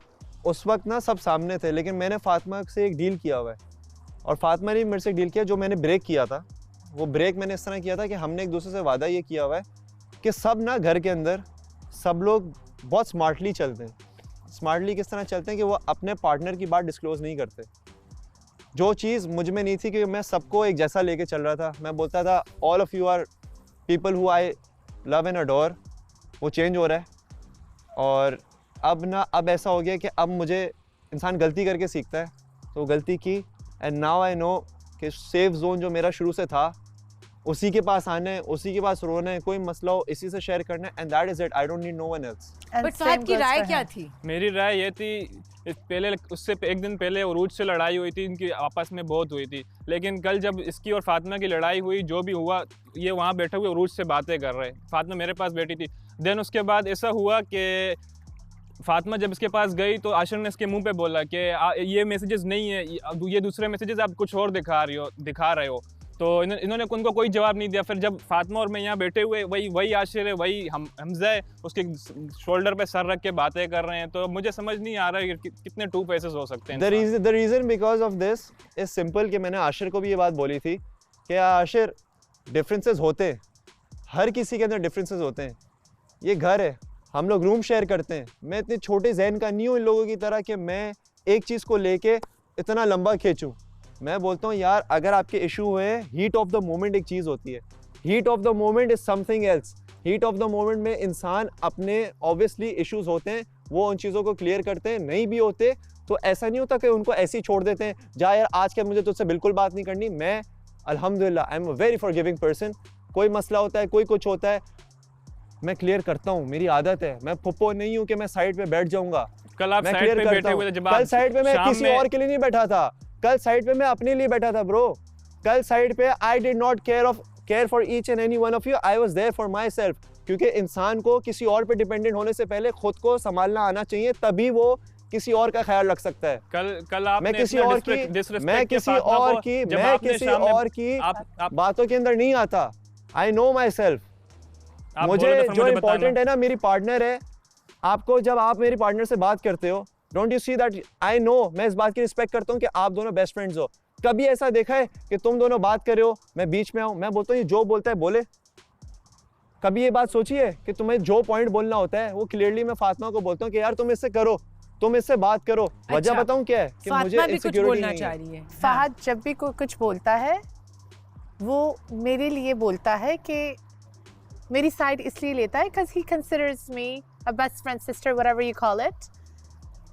उस वक्त ना सब सामने थे, लेकिन मैंने फातिमा से एक डील किया हुआ है और फातिमा ने मेरे से एक डील किया। जो मैंने ब्रेक किया था, वो ब्रेक मैंने इस तरह किया था कि हमने एक दूसरे से वादा ये किया हुआ है कि सब ना घर के अंदर सब लोग बहुत स्मार्टली चलते हैं। स्मार्टली किस तरह चलते हैं कि वो अपने पार्टनर की बात डिस्क्लोज़ नहीं करते। जो चीज़ मुझ में नहीं थी कि मैं सबको एक जैसा लेके चल रहा था, मैं बोलता था all of you are people who I love and adore, वो चेंज हो रहा है। और अब ऐसा हो गया कि अब मुझे इंसान गलती करके सीखता है, तो गलती की एंड नाउ आई नो कि सेफ जोन जो मेरा शुरू से था उसी के पास आना है, उसी के पास रोना है, कोई मसला हो इसी से शेयर करना है, and that is it, I don't need no one else. But Fahad की राय क्या थी? मेरी राय ये थी, पहले उससे एक दिन पहले उरूज से लड़ाई हुई थी, इनकी आपस में बहुत हुई थी, लेकिन कल जब इसकी और फातिमा की लड़ाई हुई, जो भी हुआ, ये वहाँ बैठे हुए उरूज से बातें कर रहे, फातिमा मेरे पास बैठी थी। देन उसके बाद ऐसा हुआ कि फातिमा जब इसके पास गई तो आशिर ने इसके मुंह पे बोला कि ये मैसेजेस नहीं है, ये दूसरे मैसेजेस आप कुछ और दिखा रहे हो। तो इन्होंने उनको कोई जवाब नहीं दिया। फिर जब फातिमा और मैं यहाँ बैठे हुए, वही आशिर है, वही हमजा है, उसके शोल्डर पे सर रख के बातें कर रहे हैं, तो मुझे समझ नहीं आ रहा है कि कितने टू फेसेस हो सकते हैं। The reason because of this is simple कि मैंने आशिर को भी ये बात बोली थी कि आशिर डिफरेंसेस होते हैं, हर किसी के अंदर डिफरेंसेस होते हैं, ये घर है, हम लोग रूम शेयर करते हैं। मैं इतने छोटे जहन का नहीं हूँ इन लोगों की तरह कि मैं एक चीज़ को लेके इतना लंबा खींचूँ। मैं बोलता हूँ यार, अगर आपके इशू हुए, हीट ऑफ द मोमेंट एक चीज़ होती है, heat of the moment is something else. Heat of the moment में इंसान अपने ऑब्वियसली इश्यूज होते हैं, वो उन चीज़ों को क्लियर करते हैं, नहीं भी होते तो ऐसा नहीं होता कि उनको ऐसे ही छोड़ देते हैं, जा यार आज के मुझे तुझसे बिल्कुल बात नहीं करनी। मैं अल्हम्दुलिल्लाह I am a very forgiving person. कोई मसला होता है, कोई कुछ होता है, मैं क्लियर करता हूँ, मेरी आदत है। मैं फुप्पो नहीं हूँ कि मैं साइड पे बैठ जाऊंगा। कल आप साइड पे बैठे हुए थे, जब कल साइड पे मैं किसी और के लिए नहीं बैठा था, कल साइड पे मैं अपने लिए बैठा था ब्रो। कल साइड पे I did not care for each and any one of you, I was there for myself. क्योंकि इंसान को किसी और पे डिपेंडेंट होने से पहले खुद को संभालना आना चाहिए, तभी वो किसी और का ख्याल रख सकता है। कल आपने मैं किसी और की बातों के अंदर नहीं आता। I know my self. मुझे जो इम्पोर्टेंट है ना, मेरी पार्टनर है। आपको जब आप मेरी पार्टनर से बात करते हो, don't you see that I know, मैं इस बात की रिस्पेक्ट करता हूँ कि आप दोनों बेस्ट फ्रेंड्स हो। कभी ऐसा देखा है कि तुम दोनों बात कर रहे हो, मैं बीच में आऊँ? मैं बोलता हूँ ये जो बोलता है बोले। कभी ये बात सोची है कि तुम्हें जो पॉइंट बोलना होता है वो क्लियरली मैं फातिमा को बोलता हूँ कि यार तुम इससे करो, तुम इससे बात करो। वजह बताऊँ क्या है कि मुझे इनसिक्योरिटी नहीं है। फहद जब भी कोई कुछ बोलता है वो मेरे लिए बोलता है कि मेरी साइड इसलिए लेता है because he considers me a best friend, sister, whatever you call it.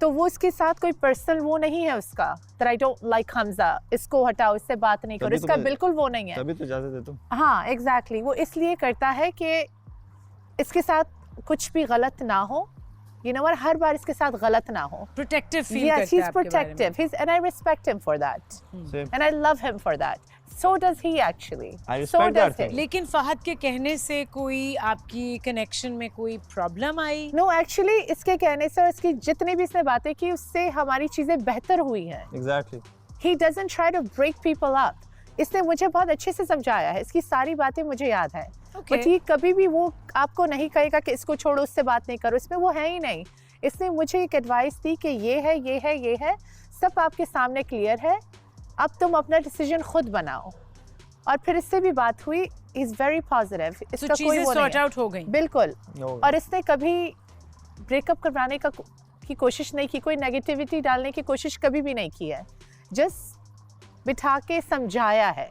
तो वो इसके साथ कोई पर्सनल वो नहीं है उसका that I don't like Hamza, इसको हटाओ, इससे बात नहीं करो, इसका बिल्कुल वो नहीं है। तभी तो इजाज़त दे तुम। हाँ एग्जैक्टली, वो इसलिए करता है कि इसके साथ कुछ भी गलत ना हो you know what, हर बार इसके साथ गलत ना हो. Protective feel Yes, करता है he's आपके बारे में. protective. And I respect him for that. Same. And I love him for that. So does he actually. I So respect does that thing. he. लेकिन फहद के कहने से कोई आपकी कनेक्शन में कोई प्रॉब्लम आई? No, actually इसके कहने से और इसकी जितनी भी इसने बातें की उससे हमारी चीजें बेहतर हुई हैं. Exactly. He doesn't try to break people up. इसने मुझे बहुत अच्छे से समझाया है. इसकी सारी बातें मुझे याद है. Okay. बट ये कभी भी वो आपको नहीं कहेगा कि इसको छोड़ो, उससे बात नहीं करो. इसमें वो है ही नहीं. इसने मुझे एक एडवाइस दी कि ये है, ये है, ये है, सब आपके सामने क्लियर है, अब तुम अपना डिसीजन खुद बनाओ. और फिर इससे भी बात हुई. Is very positive. इसका कोई वो सॉर्ट नहीं आउट हो गई. बिल्कुल. No. और इसने कभी ब्रेकअप करवाने की कोशिश नहीं की, कोई नेगेटिविटी डालने की कोशिश कभी भी नहीं की है. जस्ट बिठा के समझाया है.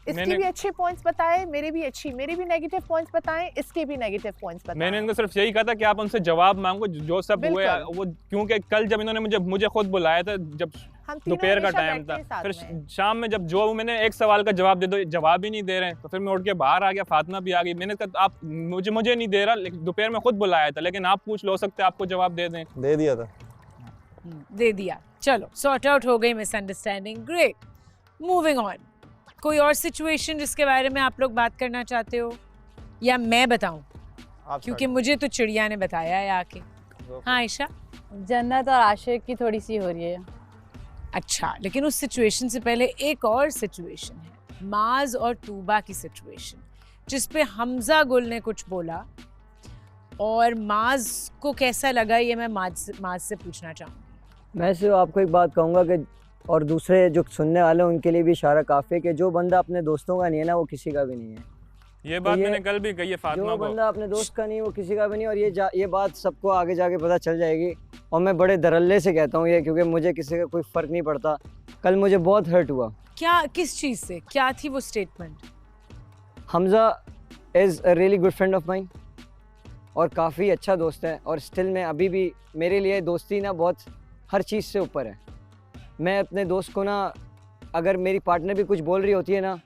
इसके भी अच्छे पॉइंट्स बताए, मेरे भी नेगेटिव पॉइंट्स बताए, इसके भी नेगेटिव पॉइंट्स बताए. मैंने इनको सिर्फ यही कहा था कि आप उनसे जवाब मांगो जो सब हुए वो, क्योंकि कल जब इन्होंने मुझे खुद बुलाया था, जब दोपहर का टाइम था, फिर शाम में जब जो मैंने एक सवाल का जवाब दे दो, जवाब ही नहीं दे रहे हैं, तो फिर मैं उठ के बाहर आ गया. फातिमा भी आ गई. मैंने कहा आप मुझे नहीं दे रहा, लेकिन दोपहर में खुद बुलाया था, लेकिन आप पूछ लो, सकते आपको जवाब दे दें. दे दिया था. दे दिया. चलो सॉर्ट आउट हो गई मिसअंडरस्टैंडिंग. ग्रेट. Moving on. कोई और सिचुएशन जिसके बारे में आप लोग बात करना चाहते हो या मैं बताऊं? क्योंकि मुझे तो चिड़िया ने बताया है आके. हाँ आयशा. जन्नत और आशिक की थोड़ी सी हो रही है. अच्छा, लेकिन उस सिचुएशन से पहले एक और सिचुएशन है, माज और तूबा की सिचुएशन, जिस पे हमजा गुल ने कुछ बोला और माज को कैसा लगा ये मैं माज से पूछना चाहूँगी. मैं सिर्फ आपको एक बात कहूँगा कि और दूसरे जो सुनने वाले हैं उनके लिए भी इशारा काफ़ी है कि जो बंदा अपने दोस्तों का नहीं है ना, वो किसी का भी नहीं है. ये बात मैंने कल भी कही है फातिमा जो को. बंदा अपने दोस्त का नहीं, वो किसी का भी नहीं. और ये बात सबको आगे जाके पता चल जाएगी. और मैं बड़े धड़ल्ले से कहता हूँ ये, क्योंकि मुझे किसी का कोई फ़र्क नहीं पड़ता. कल मुझे बहुत हर्ट हुआ. क्या, किस चीज़ से? क्या थी वो statement? Hamza is a really good friend of mine और काफ़ी अच्छा दोस्त है. और स्टिल में अभी भी मेरे लिए दोस्ती ना बहुत हर चीज़ से ऊपर है. मैं अपने दोस्त को ना, अगर मेरी पार्टनर भी कुछ बोल रही होती है ना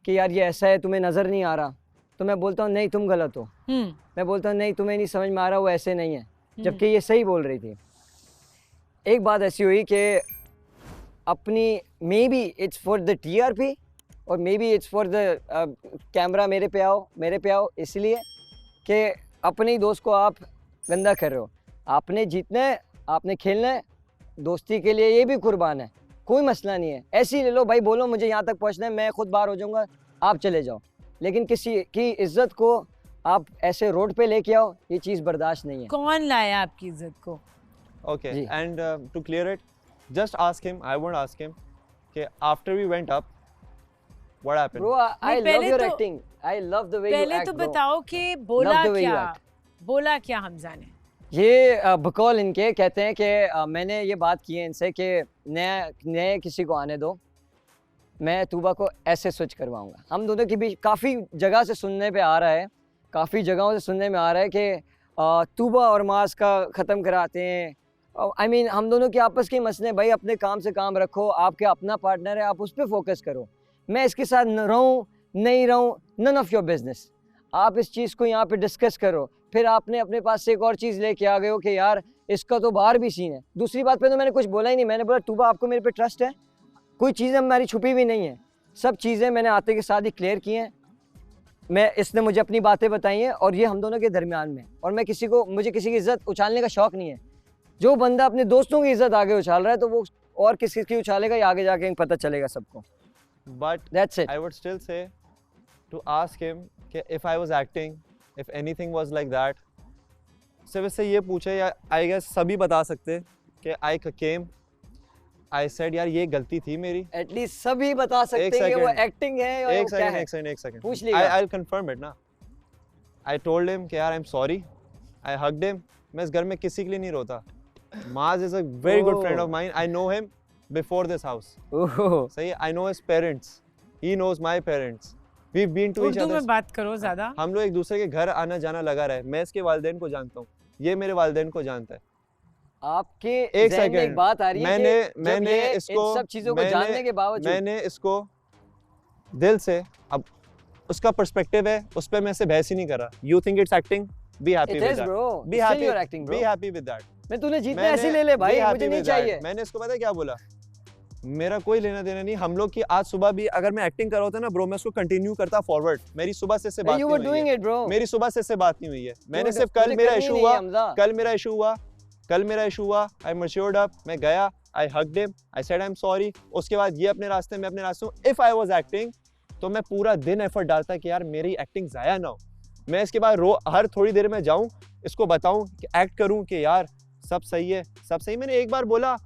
कि यार ये ऐसा है, तुम्हें नज़र नहीं आ रहा, तो मैं बोलता हूँ नहीं तुम गलत हो. मैं बोलता हूँ नहीं तुम्हें नहीं समझ में आ रहा, वो ऐसे नहीं है, जबकि ये सही बोल रही थी. एक बात ऐसी हुई कि अपनी may be it's for the TRP और may be it's for the camera, मेरे पे आओ इसलिए कि अपने ही दोस्त को आप गंदा कर रहे हो. आपने जीतना है, आपने खेलना है, दोस्ती के लिए ये भी कुर्बान है, कोई मसला नहीं है. ऐसे ही ले लो भाई, बोलो मुझे यहाँ तक पहुँचना है, मैं खुद बाहर हो जाऊँगा, आप चले जाओ. लेकिन किसी की इज्जत को आप ऐसे रोड पे लेके आओ, ये चीज़ बर्दाश्त नहीं है. कौन लाया आपकी इज्जत को? Okay, and to clear it, just ask him. I won't ask him. Okay, after we went up, what happened? Bro, I love your acting. I love the way you act, पहले तो bro. बताओ कि बोला क्या हमजा ने? ये बकौल इनके कहते हैं कि मैंने ये बात की है इनसे कि नए किसी को आने दो, मैं तूबा को ऐसे स्विच करवाऊंगा. हम दोनों की भी काफ़ी जगह से सुनने पे आ रहा है, काफ़ी जगहों से सुनने में आ रहा है कि तूबा और मास का ख़त्म कराते हैं. I mean, हम दोनों के आपस के मसले, भाई अपने काम से काम रखो, आपके अपना पार्टनर है, आप उस पर फोकस करो. मैं इसके साथ रहूँ नहीं रहूँ, नन ऑफ योर बिजनेस. आप इस चीज़ को यहाँ पे डिस्कस करो. फिर आपने अपने पास से एक और चीज़ लेके आ गए हो कि यार इसका तो बाहर भी सीन है. दूसरी बात पे तो मैंने कुछ बोला ही नहीं. मैंने बोला तूबा आपको मेरे पे ट्रस्ट है, कोई चीज़ें हमारी छुपी भी नहीं है, सब चीज़ें मैंने आते के साथ ही क्लियर की हैं. इसने मुझे अपनी बातें बताई हैं और ये हम दोनों के दरमियान में. और मुझे किसी की इज्जत उछालने का शौक़ नहीं है. जो बंदा अपने दोस्तों की इज्जत आगे उछाल रहा है तो वो और किसी की उछालेगा, या आगे जाके पता चलेगा सबको. But that's it. I would still say to ask him कि if I was acting, if anything was like that, सिर्फ इससे ये पूछे, या I guess सभी बता सकते कि I came, I said यार ये गलती थी मेरी. At least सभी बता सकते हैं कि वो एक्टिंग है या क्या है. एक सेकंड पूछ लिया. I'll confirm it ना. I told him कि यार I'm sorry. I hugged him. मैं इस घर में किसी के लिए नहीं रोता. Maz is a very good friend of mine. I know him before this house. सही है. I know his parents. He knows my parents. We've been to each other. Urdu में बात करो ज़्यादा. हम लोग एक दूसरे के घर आना जाना लगा रहे. मैं इसके वालिदैन को जानता हूँ, ये मेरे वालिदैन को जानता है. आपके एक सेकंड, एक बात आ रही है कि मैंने इसको सब चीज़ों को जानने के बावजूद मैंने इसको दिल से, अब उसका पर्सपेक्टिव है, उस पर मैं से बहस ही नहीं कर रहा. You think it's acting? Be happy It with is, that. bro. Be Still happy. you're acting, bro. Be happy with that. मैं तूने जीतना ऐसे ले ले भाई, be happy मुझे नहीं with that. चाहिए। मैंने इसको पता है क्या बोला, मेरा कोई लेना देना नहीं, हम लोग की आज सुबह भी अगर मैं एक्टिंग कर रहा होता ना ब्रो, मैं उसको कंटिन्यू करता फॉरवर्ड। मेरी सुबह से इससे बात You नहीं were हुई doing है। it, bro. मेरी सुबह से इससे बात नहीं हुई है। मैंने सिर्फ मुझे कल मेरा करनी इशू नहीं है, हुआ, हमजा। कल मेरा इशू हुआ, I matured up, मैं गया, I hugged him, I said I'm sorry। उसके बाद ये अपने रास्ते में अपने रास्ते में, if I was acting तो मैं पूरा दिन एफर्ट डालता कि यार मेरी एक्टिंग ज़ाया ना हो। मैं इसके बाद हर थोड़ी देर में जाऊं, इसको बताऊं कि एक्ट करूं कि यार सब सही है, सब सही। मैंने एक बार बोला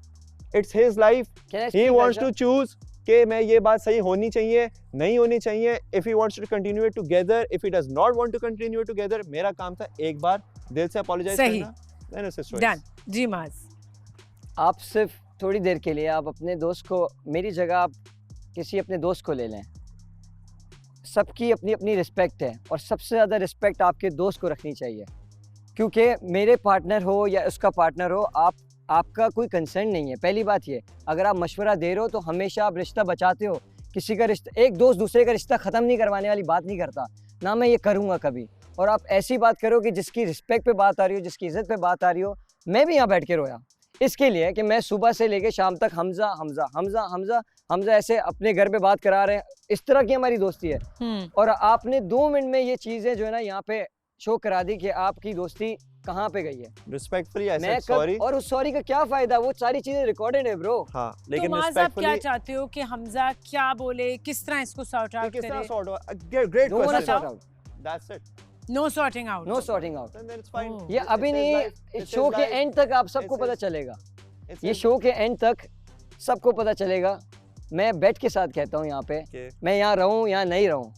it's his life, he wants to choose कि मैं ये बात सही होनी चाहिए नहीं होनी चाहिए। If he wants to continue it together, if he does not want to continue it together, मेरा काम था एक बार दिल से अपोलोजाइज सही। करना। देन इट्स हिज डन जी माज। आप सिर्फ थोड़ी देर के लिए आप अपने दोस्त को, मेरी जगह आप किसी अपने दोस्त को ले लें। सबकी अपनी अपनी रिस्पेक्ट है और सबसे ज़्यादा रिस्पेक्ट आपके दोस्त को रखनी चाहिए, क्योंकि मेरे पार्टनर हो या उसका पार्टनर हो, आपका कोई कंसर्न नहीं है। पहली बात ये, अगर आप मशवरा दे रहे हो तो हमेशा आप रिश्ता बचाते हो। किसी का रिश्ता, एक दोस्त दूसरे का रिश्ता ख़त्म नहीं करवाने वाली बात नहीं करता, ना मैं ये करूँगा कभी। और आप ऐसी बात करो कि जिसकी रिस्पेक्ट पे बात आ रही हो, जिसकी इज़्ज़त पे बात आ रही हो। मैं भी यहाँ बैठ के रोया इसके लिए कि मैं सुबह से लेके शाम तक हमजा हमजा हमजा हमजा हमजा ऐसे अपने घर पे बात करा रहे हैं। इस तरह की हमारी दोस्ती है। और आपने 2 मिनट में ये चीज़ें जो है ना यहाँ पे शो करा दी कि आपकी दोस्ती कहाँ पे गई है। Respectfully I said sorry. और उस सॉरी का क्या फायदा, वो सारी चीजें रिकॉर्डेड है ब्रो। हाँ, तो लेकिन माज आप क्या चाहते हो कि हमजा क्या बोले, किस तरह इसको सॉर्ट आउट करे? Great question, that's it. No sorting out, no sorting out, then it's fine. ये अभी नहीं, इस शो के एंड तक आप सबको पता चलेगा। ये शो के एंड तक सबको पता चलेगा। मैं बेट के साथ कहता हूँ यहाँ पे, मैं यहाँ रहूँ या नहीं रहूँ,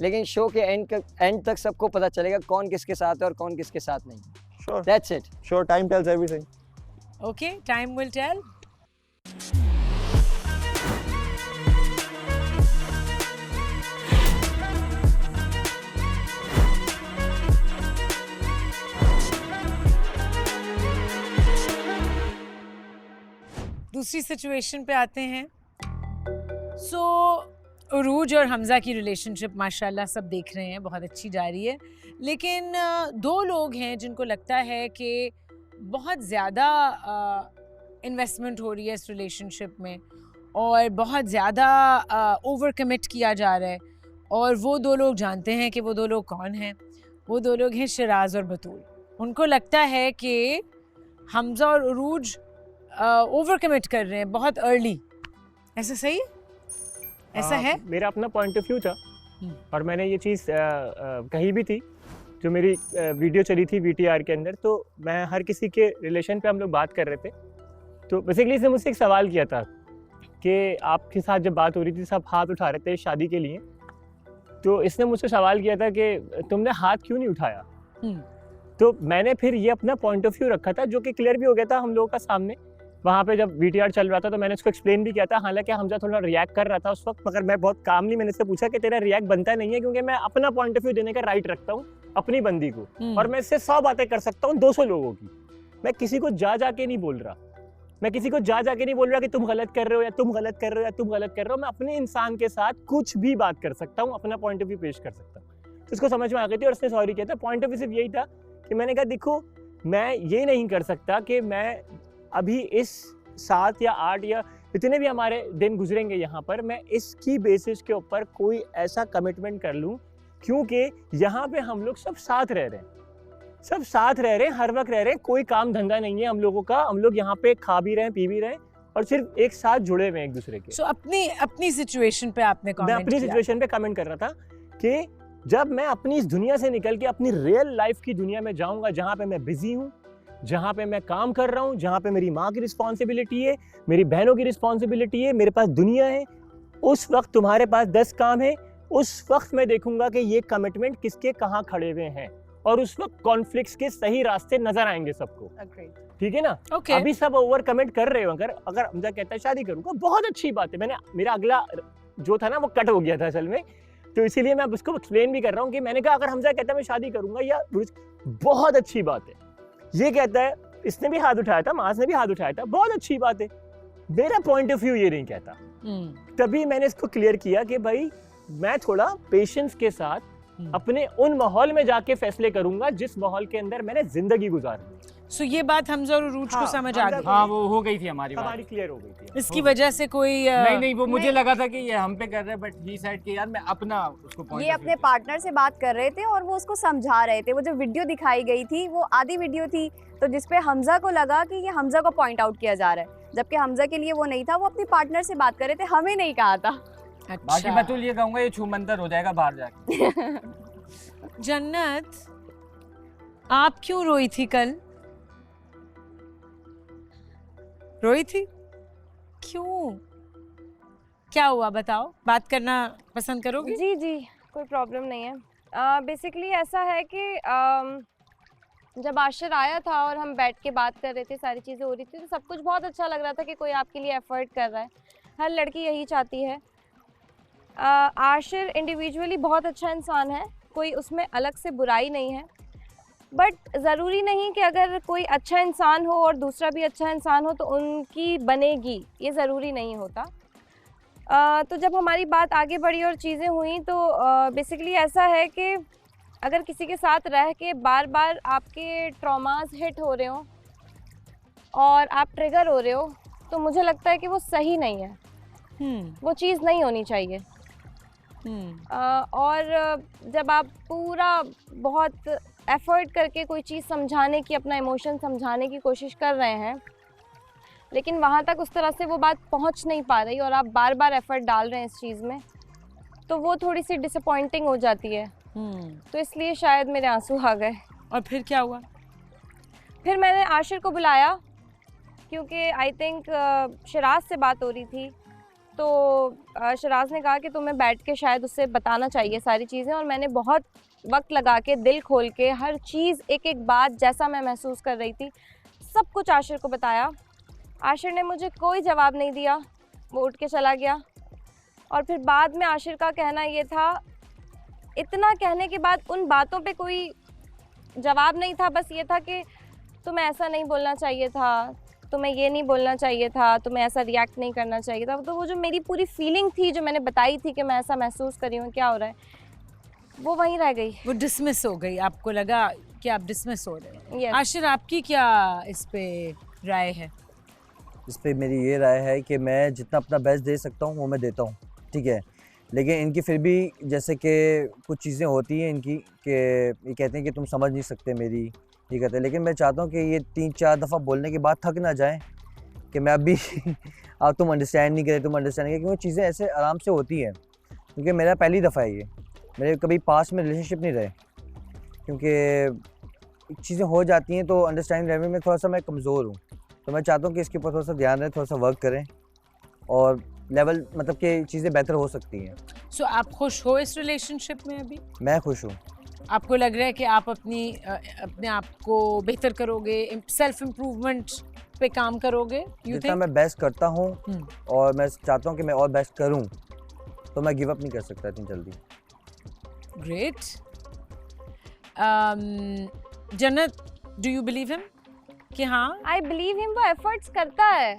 लेकिन शो के एंड तक सबको पता चलेगा कौन किसके साथ है और कौन किसके साथ नहीं। Sure. That's it. Sure, time tells everything. Okay, time will tell. दूसरी सिचुएशन पे आते हैं। सो उरूज और हमजा की रिलेशनशिप माशाल्लाह सब देख रहे हैं, बहुत अच्छी जा रही है। लेकिन 2 लोग हैं जिनको लगता है कि बहुत ज़्यादा इन्वेस्टमेंट हो रही है इस रिलेशनशिप में और बहुत ज़्यादा ओवर कमिट किया जा रहा है। और वो 2 लोग जानते हैं कि वो 2 लोग कौन हैं। वो 2 लोग हैं शिराज और बतूल। उनको लगता है कि हमजा और उरूज ओवर कमिट कर रहे हैं बहुत अर्ली। ऐसा सही है? ऐसा है? मेरा अपना पॉइंट ऑफ व्यू था और मैंने ये चीज़ कही भी थी जो मेरी वीडियो चली थी VTR के अंदर। तो मैं हर किसी के रिलेशन पे हम लोग बात कर रहे थे। तो बेसिकली इसने मुझसे एक सवाल किया था कि आपके साथ जब बात हो रही थी सब हाथ उठा रहे थे शादी के लिए, तो इसने मुझसे सवाल किया था कि तुमने हाथ क्यों नहीं उठाया। तो मैंने फिर ये अपना पॉइंट ऑफ व्यू रखा था जो कि क्लियर भी हो गया था हम लोगों का सामने। वहाँ पे जब VTR चल रहा था तो मैंने उसको एक्सप्लेन भी किया था। हालांकि हमजा थोड़ा रिएक्ट कर रहा था उस वक्त, मगर मैं बहुत कामली मैंने इससे पूछा कि तेरा रिएक्ट बनता नहीं है, क्योंकि मैं अपना पॉइंट ऑफ व्यू देने का राइट रखता हूँ अपनी बंदी को, और मैं इससे 100 बातें कर सकता हूँ 200 लोगों की। मैं किसी को जा के नहीं बोल रहा, मैं किसी को जा के नहीं बोल रहा कि तुम गलत कर रहे हो या तुम गलत कर रहे हो या तुम गलत कर रहे हो। मैं अपने इंसान के साथ कुछ भी बात कर सकता हूँ, अपना पॉइंट ऑफ व्यू पेश कर सकता हूँ। तो उसको समझ में आ गई थी और उसने सॉरी किया था। पॉइंट ऑफ व्यू सिर्फ यही था कि मैंने कहा देखो मैं ये नहीं कर सकता कि मैं अभी इस 7 या 8 या जितने भी हमारे दिन गुजरेंगे यहाँ पर, मैं इसकी बेसिस के ऊपर कोई ऐसा कमिटमेंट कर लूँ, क्योंकि यहाँ पे हम लोग सब साथ रह रहे हैं, सब साथ रह रहे हैं, हर वक्त रह रहे हैं, कोई काम धंधा नहीं है हम लोगों का। हम लोग यहाँ पे खा भी रहे हैं, पी भी रहे हैं और सिर्फ एक साथ जुड़े हुए हैं एक दूसरे के। So, अपनी सिचुएशन पे आपने कमेंट मैं अपनी सिचुएशन पे कमेंट कर रहा था कि जब मैं अपनी इस दुनिया से निकल के अपनी रियल लाइफ की दुनिया में जाऊंगा, जहाँ पे मैं बिजी हूँ, जहाँ पे मैं काम कर रहा हूँ, जहाँ पे मेरी माँ की रिस्पॉन्सिबिलिटी है, मेरी बहनों की रिस्पॉन्सिबिलिटी है, मेरे पास दुनिया है, उस वक्त तुम्हारे पास 10 काम है। उस वक्त मैं देखूंगा कि ये कमिटमेंट किसके कहाँ खड़े हुए हैं और उस वक्त कॉन्फ्लिक्ट्स के सही रास्ते नजर आएंगे सबको। ठीक है ना? अभी सब ओवर कमिट कर रहे हो। अगर हमजा कहता है शादी करूंगा, बहुत अच्छी बात है। मेरा अगला जो था ना वो कट हो गया था असल में, तो इसीलिए मैं उसको एक्सप्लेन भी कर रहा हूँ कि मैंने कहा अगर हमजा कहता है मैं शादी करूंगा या बहुत अच्छी बात है। ये कहता है, इसने भी हाथ उठाया था, माज ने भी हाथ उठाया था, बहुत अच्छी बात है। मेरा पॉइंट ऑफ व्यू ये नहीं कहता। तभी मैंने इसको क्लियर किया कि भाई मैं थोड़ा पेशेंस के साथ अपने उन माहौल में जाके फैसले करूंगा जिस माहौल के अंदर मैंने जिंदगी गुजारनी है। सो ये बात हमजा और उरूज को समझ आ गई। हाँ, वो हो गई थी हमारी बात, हमारी क्लियर हो गई थी। इसकी वजह से कोई नहीं, वो मुझे लगा था कि ये हम पे कर रहे हैं, बट ही साइड कि यार मैं अपना उसको point ये of अपने view पार्टनर से बात कर रहे थे और वो उसको समझा रहे थे। वो जो वीडियो दिखाई गई थी वो आधी वीडियो थी, तो जिसपे हमजा को लगा कि ये हमजा को पॉइंट आउट किया जा रहा है, जबकि हमजा के लिए वो नहीं था। वो अपनी पार्टनर से बात कर रहे थे, हमें नहीं कहा था। बाकी मैं तो ये कहूंगा ये छूमंतर हो जाएगा बाहर जाके। जन्नत, आप क्यों रोई थी कल? रोई थी क्यों? क्या हुआ बताओ, बात करना पसंद करोगे? जी जी, कोई प्रॉब्लम नहीं है। बेसिकली ऐसा है कि जब आशिर आया था और हम बैठ के बात कर रहे थे, सारी चीज़ें हो रही थी, तो सब कुछ बहुत अच्छा लग रहा था कि कोई आपके लिए एफर्ट कर रहा है। हर लड़की यही चाहती है। आशिर इंडिविजुअली बहुत अच्छा इंसान है, कोई उसमें अलग से बुराई नहीं है, बट ज़रूरी नहीं कि अगर कोई अच्छा इंसान हो और दूसरा भी अच्छा इंसान हो तो उनकी बनेगी, ये ज़रूरी नहीं होता। तो जब हमारी बात आगे बढ़ी और चीज़ें हुई तो बेसिकली ऐसा है कि अगर किसी के साथ रह के बार बार आपके ट्रॉमास हिट हो रहे हो और आप ट्रिगर हो रहे हो, तो मुझे लगता है कि वो सही नहीं है। वो चीज़ नहीं होनी चाहिए। और जब आप पूरा बहुत एफर्ट करके कोई चीज़ समझाने की, अपना इमोशन समझाने की कोशिश कर रहे हैं, लेकिन वहाँ तक उस तरह से वो बात पहुँच नहीं पा रही और आप बार बार एफर्ट डाल रहे हैं इस चीज़ में, तो वो थोड़ी सी डिसअपॉइंटिंग हो जाती है। तो इसलिए शायद मेरे आंसू आ गए। और फिर क्या हुआ? फिर मैंने आशिर को बुलाया क्योंकि आई थिंक शराज से बात हो रही थी, तो शराज ने कहा कि तुम्हें बैठ के शायद उससे बताना चाहिए सारी चीज़ें, और मैंने बहुत वक्त लगा के, दिल खोल के, हर चीज़ एक एक बात जैसा मैं महसूस कर रही थी सब कुछ आशिर को बताया। आशिर ने मुझे कोई जवाब नहीं दिया, वो उठ के चला गया। और फिर बाद में आशिर का कहना ये था, इतना कहने के बाद उन बातों पे कोई जवाब नहीं था, बस ये था कि तुम्हें ऐसा नहीं बोलना चाहिए था, तुम्हें ये नहीं बोलना चाहिए था, तुम्हें ऐसा रिएक्ट नहीं करना चाहिए था। तो वो जो मेरी पूरी फीलिंग थी, जो मैंने बताई थी कि मैं ऐसा महसूस कर रही हूँ, क्या हो रहा है, वो वहीं रह गई। वो डिसमिस हो गई, आपको लगा कि आप डिसमिस हो रहे हैं। आशिर, आपकी क्या इस पे राय है? इस पर मेरी ये राय है कि मैं जितना अपना बेस्ट दे सकता हूँ वो मैं देता हूँ, ठीक है, लेकिन इनकी फिर भी जैसे कि कुछ चीज़ें होती हैं इनकी कि ये कहते हैं कि तुम समझ नहीं सकते मेरी, ये कहते हैं, लेकिन मैं चाहता हूँ कि ये 3-4 दफ़ा बोलने के बाद थक ना जाएं कि मैं अभी अब तुम अंडरस्टैंड नहीं करे, तुम अंडरस्टैंड नहीं करे, क्योंकि चीज़ें ऐसे आराम से होती हैं। क्योंकि मेरा पहली दफ़ा है ये, मेरे कभी पास में रिलेशनशिप नहीं रहे, क्योंकि चीज़ें हो जाती हैं तो अंडरस्टैंडिंग लेवल में थोड़ा सा मैं कमज़ोर हूँ। तो मैं चाहता हूँ कि इसके ऊपर थोड़ा सा ध्यान रहे, थोड़ा सा वर्क करें और लेवल मतलब कि चीज़ें बेहतर हो सकती हैं। सो आप खुश हो इस रिलेशनशिप में अभी? मैं खुश हूँ। आपको लग रहा है कि आप अपने आप को बेहतर करोगे, सेल्फ इम्प्रूवमेंट पे काम करोगे? जितना मैं बेस्ट करता हूँ और मैं चाहता हूँ कि मैं और बेस्ट करूँ, तो मैं गिव अप नहीं कर सकता इतनी जल्दी। ग्रेट। जन्नत, डू यू बिलीव हिम? कि हाँ, आई बिलीव हिम, वो एफर्ट्स करता है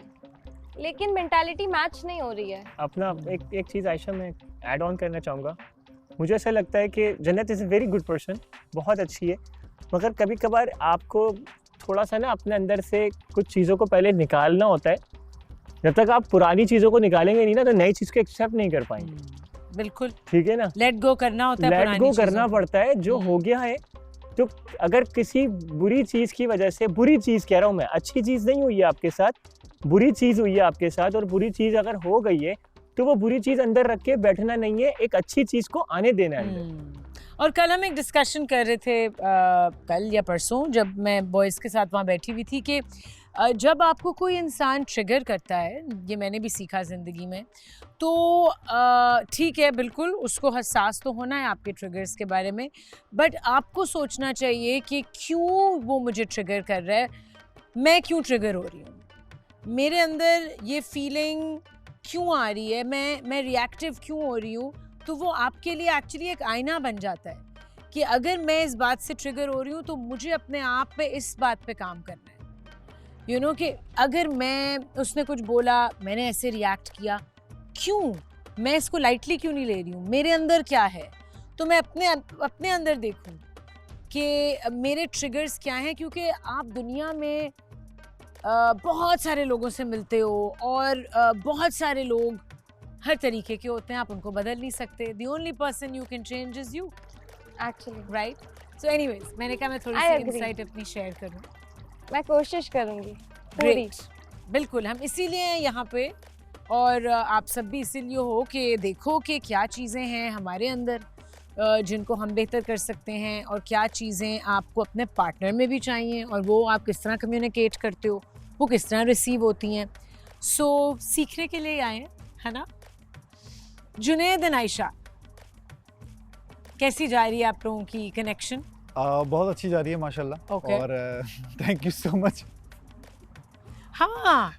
लेकिन मेंटालिटी मैच नहीं हो रही है। अपना एक चीज़ आयशा मैं ऐड ऑन करना चाहूँगा। मुझे ऐसा लगता है कि जन्नत is a very good person, बहुत अच्छी है, मगर कभी कभार आपको थोड़ा सा ना अपने अंदर से कुछ चीज़ों को पहले निकालना होता है। जब तक आप पुरानी चीज़ों को निकालेंगे नहीं ना, तो नई चीज़ को एक्सेप्ट नहीं कर पाएंगे। बिल्कुल, ठीक है ना, लेट गो करना होता है, लेट गो करना पड़ता है। जो हो गया है, तो अगर किसी बुरी चीज़ की वजह से, बुरी चीज़ कह रहा हूँ मैं, अच्छी चीज़ नहीं हुई है आपके साथ, बुरी चीज़ हुई है आपके साथ, और बुरी चीज़ अगर हो गई है तो वो बुरी चीज़ अंदर रख के बैठना नहीं है, एक अच्छी चीज़ को आने देना है। और कल हम एक डिस्कशन कर रहे थे, कल या परसों, जब मैं बॉयज़ के साथ वहाँ बैठी हुई थी, कि जब आपको कोई इंसान ट्रिगर करता है, ये मैंने भी सीखा ज़िंदगी में, तो ठीक है, बिल्कुल उसको हसास तो होना है आपके ट्रिगर्स के बारे में, बट आपको सोचना चाहिए कि क्यों वो मुझे ट्रिगर कर रहा है, मैं क्यों ट्रिगर हो रही हूँ, मेरे अंदर ये फीलिंग क्यों आ रही है, मैं रिएक्टिव क्यों हो रही हूँ। तो वो आपके लिए एक्चुअली एक आईना बन जाता है कि अगर मैं इस बात से ट्रिगर हो रही हूँ तो मुझे अपने आप पे इस बात पे काम करना है। यू नो कि अगर उसने कुछ बोला, मैंने ऐसे रिएक्ट किया, क्यों, मैं इसको लाइटली क्यों नहीं ले रही हूँ, मेरे अंदर क्या है। तो मैं अपने अंदर देखूं कि मेरे ट्रिगर्स क्या हैं, क्योंकि आप दुनिया में बहुत सारे लोगों से मिलते हो और बहुत सारे लोग हर तरीके के होते हैं, आप उनको बदल नहीं सकते. The only person you can change is you. Actually. Right? So anyways, मैंने कहा मैं थोड़ी I सी agree. इंसाइट अपनी शेयर करूं. मैं कोशिश करूंगी पूरी. Great. बिल्कुल, हम इसीलिए हैं यहाँ पे और आप सब भी इसीलिए हो कि देखो कि क्या चीज़ें हैं हमारे अंदर जिनको हम बेहतर कर सकते हैं और क्या चीज़ें आपको अपने पार्टनर में भी चाहिए और वो आप किस तरह कम्युनिकेट करते हो, वो किस तरह रिसीव होती हैं. सो सीखने के लिए आए हैं, है ना. जुनैद एंड आयशा, कैसी जा रही है आप लोगों की कनेक्शन? बहुत अच्छी जा रही है माशाल्लाह. Okay. और थैंक यू सो मच. हाँ,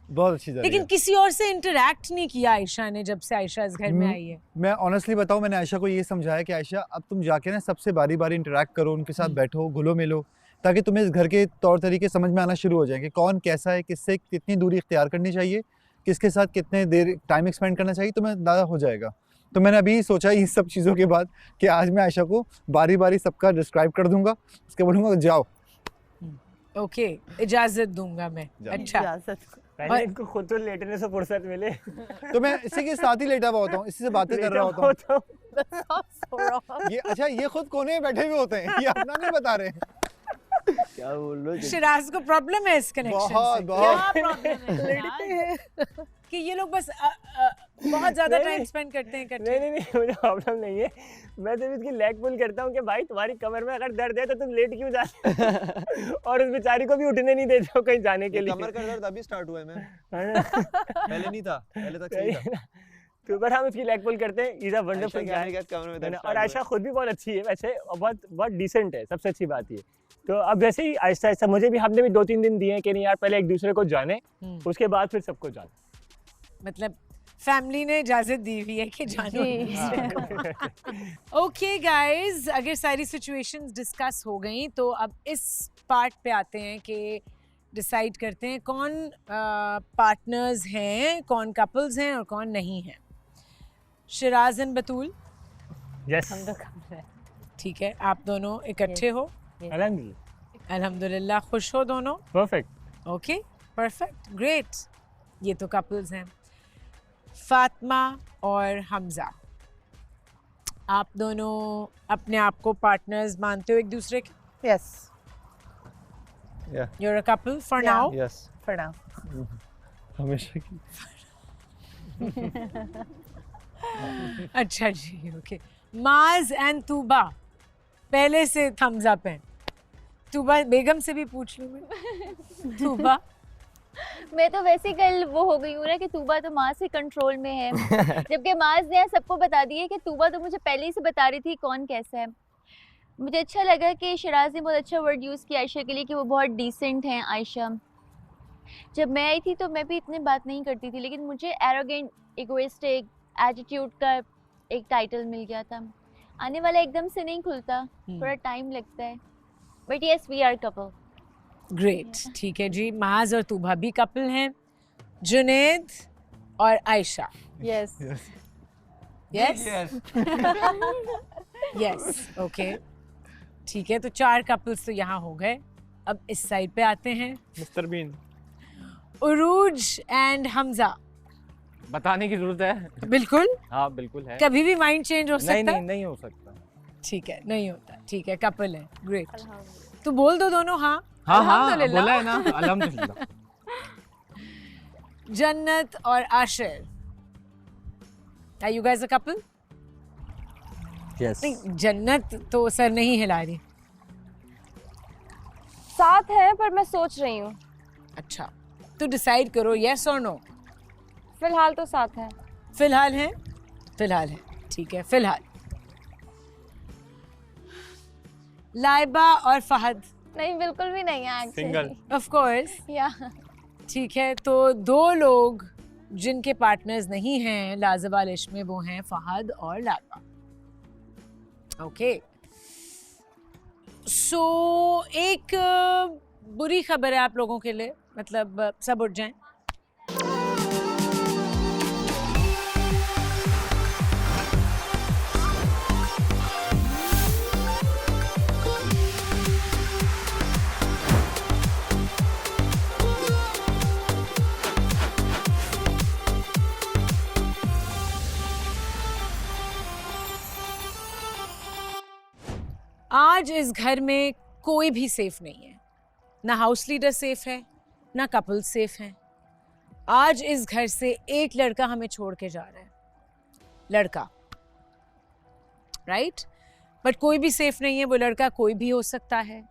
बहुत अच्छी जा रही लेकिन है. किसी और से इंटरेक्ट नहीं किया आयशा ने जब से आयशा इस घर में आई है. मैं ऑनेस्टली बताऊं, मैंने आयशा को ये समझाया कि आयशा अब तुम जाके ना सबसे बारी बारी इंटरेक्ट करो, उनके साथ बैठो, घुलो मिलो, ताकि तुम्हें इस घर के तौर तरीके समझ में आना शुरू हो जाए कि कौन कैसा है, किससे कितनी दूरी इख्तियार करनी चाहिए, किसके साथ कितने देर टाइम स्पेंड करना चाहिए, तुम्हें अंदाज़ा हो जाएगा. तो मैंने अभी सोचा इन सब चीज़ों के बाद कि आज मैं आयशा को बारी बारी सबका डिस्क्राइब कर दूंगा, उसके बोलूँगा जाओ. ओके, इजाजत दूंगा मैं. अच्छा, पहले इनको खुद तो लेटने से फुर्सत मिले. तो मैं इसी के साथ ही लेटा हुआ होता हूँ, इसी से बातें कर रहा होता हूँ. ये अच्छा, ये खुद कोने में बैठे हुए होते हैं, ये अपना नहीं बता रहे हैं. क्या बोल रहे हो? शिराज को प्रॉब्लम है इस कनेक्शन से. बहुत, बहुत. क्या प्रॉब्लम है शिराज? कि ये लोग बस बहुत ज्यादा टाइम स्पेंड करते हैं इकट्ठे. नहीं, मुझे प्रॉब्लम नहीं है. मैं तो इसकी लेग पुल करता हूँ कि भाई तुम्हारी कमर में अगर दर्द है तो तुम लेट क्यों जाते और उस बेचारी को भी उठने नहीं देते हो कहीं जाने के लिए. कमर का दर्द अभी स्टार्ट हुआ है मैं. पहले नहीं था, पहले तक सही था. तो बट हम उसकी लेग पुल करते हैं. इज अ वंडरफुल गाय. और आयशा खुद भी बहुत अच्छी है वैसे, बहुत डिसेंट है, सबसे अच्छी बात ये. तो अब वैसे ही आहिस्ता आहिस्ता मुझे भी, हमने भी 2-3 दिन दिए हैं कि नहीं यार पहले एक दूसरे को जाने, उसके बाद फिर सबको जाने. मतलब फैमिली ने इजाजत दी हुई है कि जानो. ओके गाइस, अगर सारी सिचुएशंस डिस्कस हो गई तो अब इस पार्ट पे आते हैं कि डिसाइड करते हैं कौन पार्टनर्स हैं, कौन कपल्स हैं और कौन नहीं हैं. Siraj and Batool. यस, हम तो कपल हैं. ठीक है, आप दोनों इकट्ठे हो. अल्हम्दुलिल्लाह. खुश हो दोनों? परफेक्ट. Okay, perfect, great. ये तो कपल्स हैं. फातिमा और हमजा, आप दोनों अपने आप को पार्टनर्स मानते हो एक दूसरे के? Yes. Yeah. You're a couple for now? Yes. For now. हमेशा की. अच्छा जी, ओके. माज एंड तूबा, पहले से थम्स अप है. तूबा बेगम से भी पूछ लूँ मैं. तूबा, मैं तो वैसे कल वो हो गई हूँ ना कि तूबा तो माँ से कंट्रोल में है, जबकि माज ने सबको बता दिया कि तूबा तो मुझे पहले ही से बता रही थी कौन कैसा है. मुझे अच्छा लगा कि शिराज ने बहुत अच्छा वर्ड यूज़ किया आयशा के लिए कि वो बहुत डिसेंट हैं. आयशा, जब मैं आई थी तो मैं भी इतनी बात नहीं करती थी, लेकिन मुझे एरोगेंट, इगोइस्टिक, एटीट्यूड का एक टाइटल मिल गया था. आने वाला एकदम से नहीं खुलता, थोड़ा टाइम लगता है. But yes, we are couple. Great. ठीक है जी, माज और तूबा भी कपल हैं. जुनैद और Ayesha. Yes. Yes yes, okay. ठीक है, तो 4 कपल्स तो यहाँ हो गए. अब इस साइड पे आते हैं. Mister Bean. Urooj and Hamza. बताने की जरूरत है? बिल्कुल. हाँ बिल्कुल है. कभी भी माइंड चेंज हो सकता है? नहीं हो सकता. ठीक है, नहीं होता. ठीक है, कपल है. ग्रेट. तो बोल दो दोनों हाँ. हाँ, बोला है ना. अल्हम्दुलिल्लाह. जन्नत और Ashir, are you guys a couple? Yes. नहीं, जन्नत तो सर नहीं हिला रही. साथ है पर मैं सोच रही हूँ. अच्छा, तो डिसाइड करो, यस और नो. फिलहाल तो साथ है. फिलहाल है? फिलहाल है. ठीक है, फिलहाल. लाइबा और फहद. नहीं, बिल्कुल भी नहीं है एक्चुअली. Of course. या ठीक है, तो 2 लोग जिनके पार्टनर्स नहीं हैं लाजवाल इश्क में, वो हैं फहद और लाइबा. ओके. सो एक बुरी खबर है आप लोगों के लिए, मतलब सब उठ जाएं. आज इस घर में कोई भी सेफ नहीं है, ना हाउस लीडर सेफ है, ना कपल सेफ है। आज इस घर से एक लड़का हमें छोड़ के जा रहा है, लड़का, राइट? बट कोई भी सेफ नहीं है, वो लड़का कोई भी हो सकता है।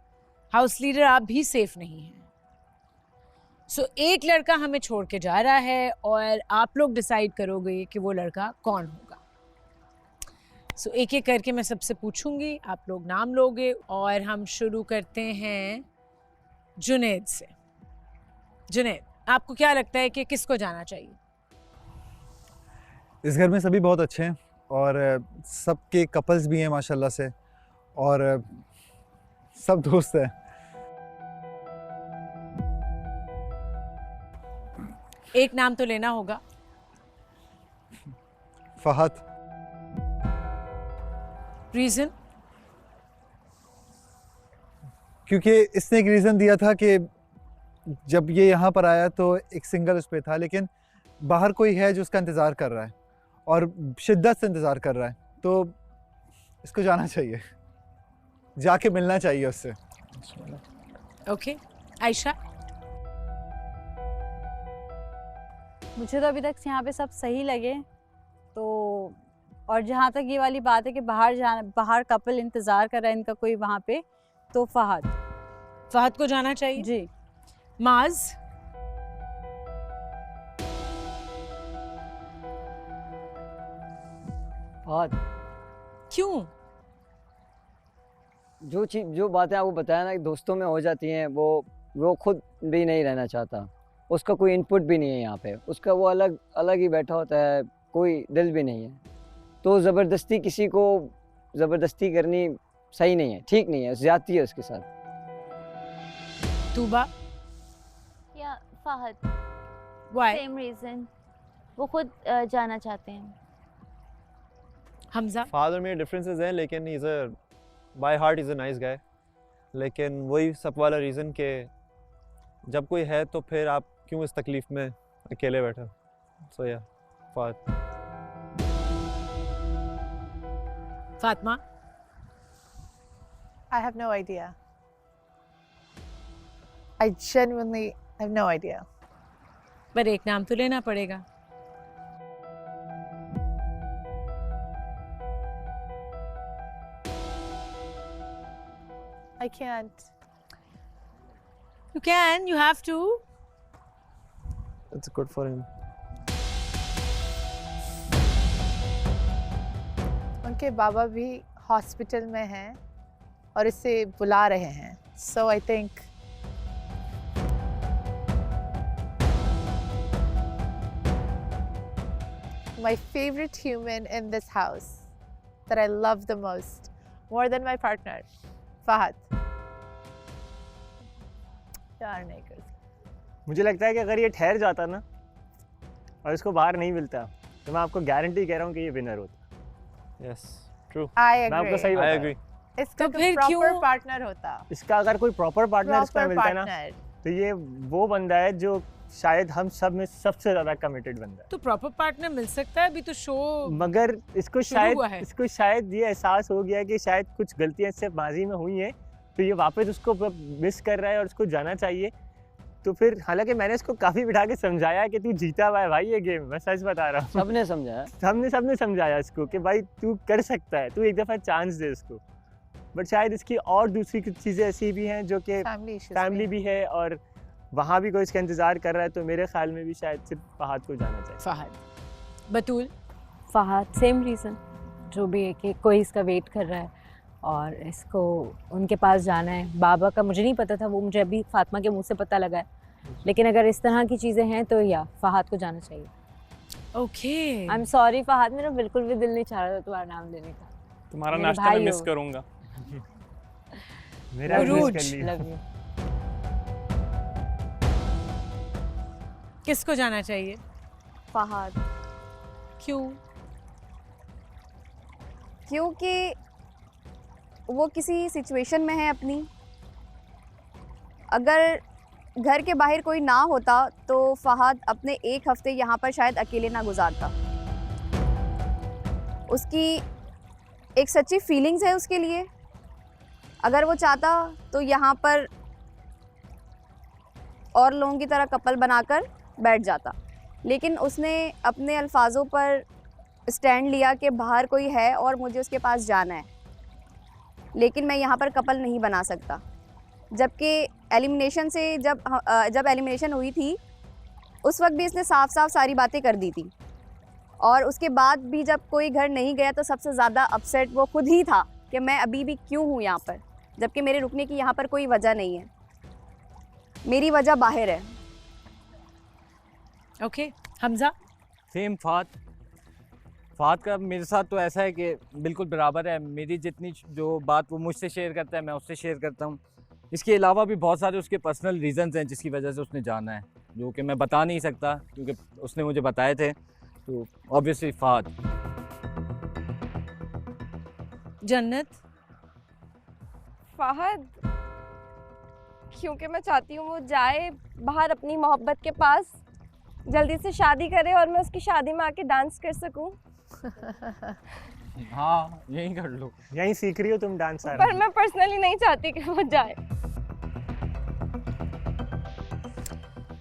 हाउस लीडर आप भी सेफ नहीं हैं। सो एक लड़का हमें छोड़ के जा रहा है और आप लोग डिसाइड करोगे कि वो लड़का कौन होगा। सो एक एक करके मैं सबसे पूछूंगी, आप लोग नाम लोगे और हम शुरू करते हैं जुनैद से। जुनैद, आपको क्या लगता है कि किसको जाना चाहिए? इस घर में सभी बहुत अच्छे हैं और सबके कपल्स भी हैं माशाल्लाह से, और सब दोस्त हैं। एक नाम तो लेना होगा। फहद। रीजन? क्योंकि इसने एक रीज़न दिया था कि जब ये यहाँ पर आया तो एक सिंगल उस पे था, लेकिन बाहर कोई है जो उसका इंतज़ार कर रहा है और शिद्दत से इंतज़ार कर रहा है, तो इसको जाना चाहिए, जाके मिलना चाहिए उससे। ओके, आयशा? मुझे तो अभी तक यहाँ पे सब सही लगे, तो और जहाँ तक ये वाली बात है कि बाहर कपल इंतज़ार कर रहा है इनका कोई वहाँ पे, तो फहद को जाना चाहिए जी। माज? फहद। क्यों? जो बातें आपको बताया ना कि दोस्तों में हो जाती हैं, वो खुद भी नहीं रहना चाहता, उसका कोई इनपुट भी नहीं है यहाँ पे, उसका वो अलग ही बैठा होता है, कोई दिल भी नहीं है। तो ज़बरदस्ती किसी को ज़बरदस्ती करनी सही नहीं है, ठीक नहीं है, ज़्यादती है उसके साथ। तूबा? या फहद। Why? सेम रीजन, वो खुद जाना चाहते हैं। हमजा? फादर में डिफरेंसेस हैं, लेकिन is a by heart is a nice guy, लेकिन वही सब वाला रीज़न कि जब कोई है तो फिर आप क्यों इस तकलीफ में अकेले बैठे। सो या Fahad. Fatima? I have no idea. I genuinely have no idea. पर एक नाम तो लेना पड़ेगा। I can't. You can, you have to. It's good for him. उनके बाबा भी हॉस्पिटल में हैं और इसे बुला रहे हैं। So I think my favorite human in this house that I love the most, more than my partner, Fahad. प्यार नहीं कर सकती। मुझे लगता है कि अगर ये ठहर जाता ना और इसको बाहर नहीं मिलता, तो मैं आपको गारंटी कह रहा हूँ कि ये विनर होता। Yes, true. I मैं आपको सही I बता agree. इसका तो फिर प्रॉपर क्यों? पार्टनर होता। इसका अगर कोई प्रॉपर पार्टनर इसका प्रॉपर मिलता है ना, पार्टनर। तो ये वो बंदा है जो शायद हम सब में सबसे ज़्यादा कमिटेड बंदा है। तो प्रॉपर पार्टनर मिल सकता है, अभी तो शो मगर इसको शुरू हुआ है। शायद ये एहसास हो गया कि शायद कुछ गलतियां इससे माजी में हुई हैं, तो ये वापस उसको मिस कर रहा है और उसको जाना चाहिए। तो फिर हालांकि मैंने इसको काफ़ी बिठा के समझाया कि तू जीता हुआ है भाई ये गेम, मैं सच बता रहा हूँ। सबने समझाया, सबने समझाया इसको कि भाई तू कर सकता है, तू एक दफ़ा चांस दे इसको। बट शायद इसकी और दूसरी कुछ चीज़ें ऐसी भी हैं जो कि फैमिली भी है और वहाँ भी कोई इसका इंतज़ार कर रहा है, तो मेरे ख्याल में भी शायद सिर्फ फहद को जाना चाहिए। फहद। बतूल? फहद, सेम रीज़न, जो भी है कि कोई इसका वेट कर रहा है और इसको उनके पास जाना है। बाबा का मुझे नहीं पता था, वो मुझे अभी फातिमा के मुंह से पता लगा है, लेकिन अगर इस तरह की चीज़ें हैं तो या फहद को जाना चाहिए। Okay. I am sorry Fahad, मेरा बिल्कुल भी दिल नहीं चाह रहा था तुम्हारा नाम लेने का। तुम्हारा मेरे नाश्ता मैं भाई मिस हो। करूंगा। मेरा भी मिस कर लिया। Love you. किसको जाना चाहिए? फहद। क्यों? क्योंकि वो किसी सिचुएशन में है अपनी। अगर घर के बाहर कोई ना होता तो फहद अपने एक हफ्ते यहाँ पर शायद अकेले ना गुजारता। उसकी एक सच्ची फीलिंग्स है उसके लिए, अगर वो चाहता तो यहाँ पर और लोगों की तरह कपल बनाकर बैठ जाता, लेकिन उसने अपने अल्फाजों पर स्टैंड लिया कि बाहर कोई है और मुझे उसके पास जाना है, लेकिन मैं यहाँ पर कपल नहीं बना सकता। जबकि एलिमिनेशन से जब एलिमिनेशन हुई थी उस वक्त भी इसने साफ साफ सारी बातें कर दी थी, और उसके बाद भी जब कोई घर नहीं गया तो सबसे ज़्यादा अपसेट वो खुद ही था कि मैं अभी भी क्यों हूँ यहाँ पर, जबकि मेरे रुकने की यहाँ पर कोई वजह नहीं है, मेरी वजह बाहर है। ओके हमजा। सेम फात का मेरे साथ तो ऐसा है कि बिल्कुल बराबर है। मेरी जितनी जो बात वो मुझसे शेयर करता है मैं उससे शेयर करता हूँ। इसके अलावा भी बहुत सारे उसके पर्सनल रीजंस हैं जिसकी वजह से उसने जाना है, जो कि मैं बता नहीं सकता क्योंकि उसने मुझे बताए थे। तो ऑब्वियसली फात। जन्नत। फहद, क्योंकि मैं चाहती हूँ वो जाए बाहर अपनी मोहब्बत के पास, जल्दी से शादी करे और मैं उसकी शादी में आके डांस कर सकूं। हाँ यही कर लो, यही सीख रही हो तुम डांस। पर मैं पर्सनली नहीं चाहती कि वो जाए।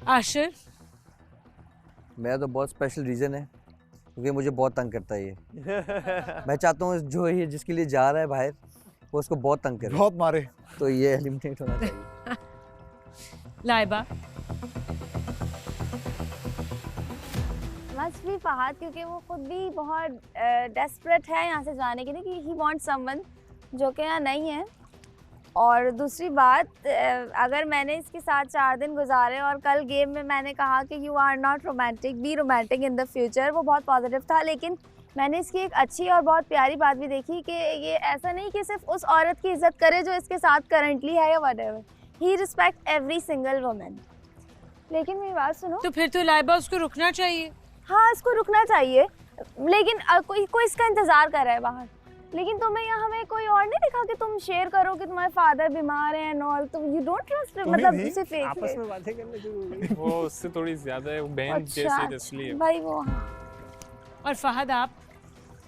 आशिर। मेरा तो बहुत स्पेशल रीज़न है क्योंकि मुझे बहुत तंग करता है ये। मैं चाहता हूँ जो ये जिसके लिए जा रहा है बाहर वो उसको बहुत तंग करे, बहुत मारे, तो ये एलिमिनेट होना चाहिए। लाइबा। मस्ट बी फहद, क्योंकि वो खुद भी बहुत डेस्परेट है यहाँ से जाने के लिए, कि ही वांट समवन जो कि यहाँ नहीं है। और दूसरी बात, अगर मैंने इसके साथ 4 दिन गुजारे और कल गेम में मैंने कहा कि you are not romantic, be romantic in the future, वो बहुत पॉजिटिव था, लेकिन मैंने इसकी एक अच्छी और बहुत प्यारी बात भी देखी कि ये ऐसा नहीं कि सिर्फ उस औरत की इज़्ज़त करे जो इसके साथ करंटली है या व्हाटएवर, ही रिस्पेक्ट एवरी सिंगल वुमन। लेकिन मेरी बात सुनो, तो फिर तो लाइबा उसको रुकना चाहिए। हाँ इसको रुकना चाहिए, लेकिन कोई इसका इंतज़ार कर रहा है बाहर, लेकिन तुम्हें यहाँ हमें कोई और नहीं दिखा कि तुम शेयर करो कि तुम्हारे फादर बीमार हैं एंड ऑल, तो यू डोंट ट्रस्ट, मतलब उसे फेक आपस में बातें करने शुरू हो गई। वो उससे थोड़ी ज्यादा है, वो बहन जैसी है इसलिए। भाई वो। और फहद आप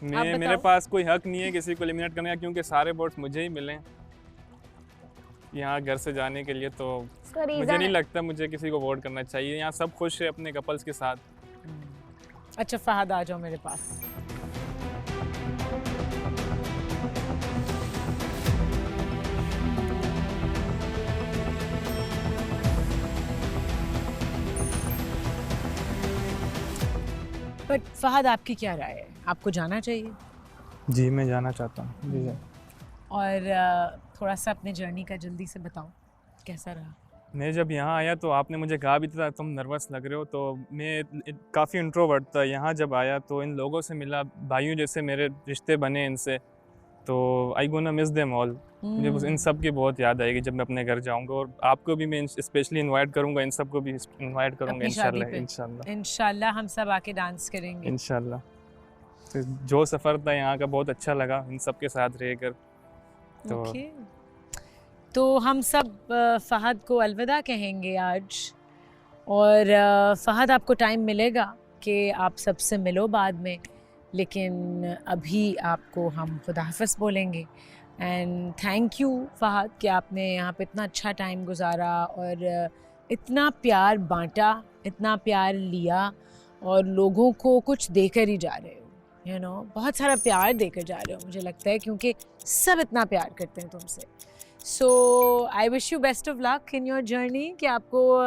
मेरे पास कोई हक नहीं है किसी को एलिमिनेट करने का, क्योंकि सारे वोट्स मुझे ही मिले यहाँ घर से जाने के लिए, तो मुझे नहीं लगता मुझे किसी को वोट करना चाहिए। यहाँ सब खुश है अपने कपल्स के साथ। अच्छा फहद आ जाओ मेरे पास। बट फहद आपकी क्या राय है, आपको जाना चाहिए? जी मैं जाना चाहता हूँ जी। और थोड़ा सा अपने जर्नी का जल्दी से बताओ कैसा रहा? मैं जब यहाँ आया तो आपने मुझे कहा भी था तुम नर्वस लग रहे हो, तो मैं काफ़ी इंट्रोवर्ट था। यहाँ जब आया तो इन लोगों से मिला, भाइयों जैसे मेरे रिश्ते बने इनसे, तो I gonna miss them all. मुझे इन सब की बहुत याद आएगी जब मैं अपने घर जाऊँगा, और आपको भी मैं स्पेशली इनवाइट करूँगा, इन सबको भी इनवाइट करूँगा इंशाल्लाह। इंशाल्लाह हम सब आके डांस करेंगे इंशाल्लाह। तो जो सफ़र था यहाँ का बहुत अच्छा लगा इन सब के साथ रहकर। तो हम सब फहद को अलविदा कहेंगे आज, और फहद आपको टाइम मिलेगा कि आप सबसे मिलो बाद में, लेकिन अभी आपको हम खुदा हाफ़िज़ बोलेंगे। एंड थैंक यू फहद कि आपने यहाँ पे इतना अच्छा टाइम गुजारा और इतना प्यार बांटा, इतना प्यार लिया, और लोगों को कुछ देकर ही जा रहे हो, यू नो, बहुत सारा प्यार देकर जा रहे हो मुझे लगता है, क्योंकि सब इतना प्यार करते हैं तुमसे। So I wish you best of luck in your journey, कि आपको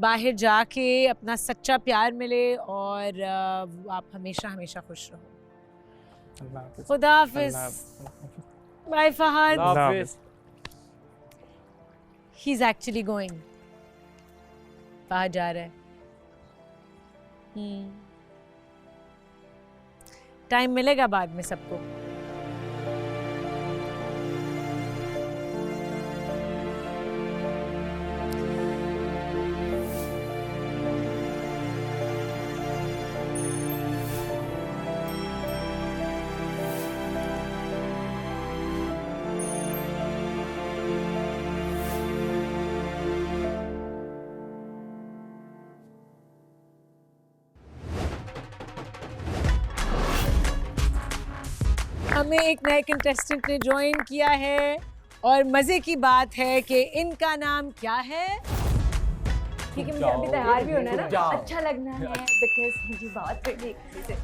बाहर जाके अपना सच्चा प्यार मिले और आप हमेशा हमेशा खुश रहो। खुदा हाफिज़। Bye Fahad. He is actually going, बाहर जा रहा है। टाइम मिलेगा बाद में सबको। हमें एक नए कंटेस्टेंट ने ज्वाइन किया है, और मजे की बात है कि इनका नाम क्या है? ठीक है, मुझे अभी तैयार भी होना है ना, अच्छा लगना है, बिकॉज मुझे बात करनी है किसी से।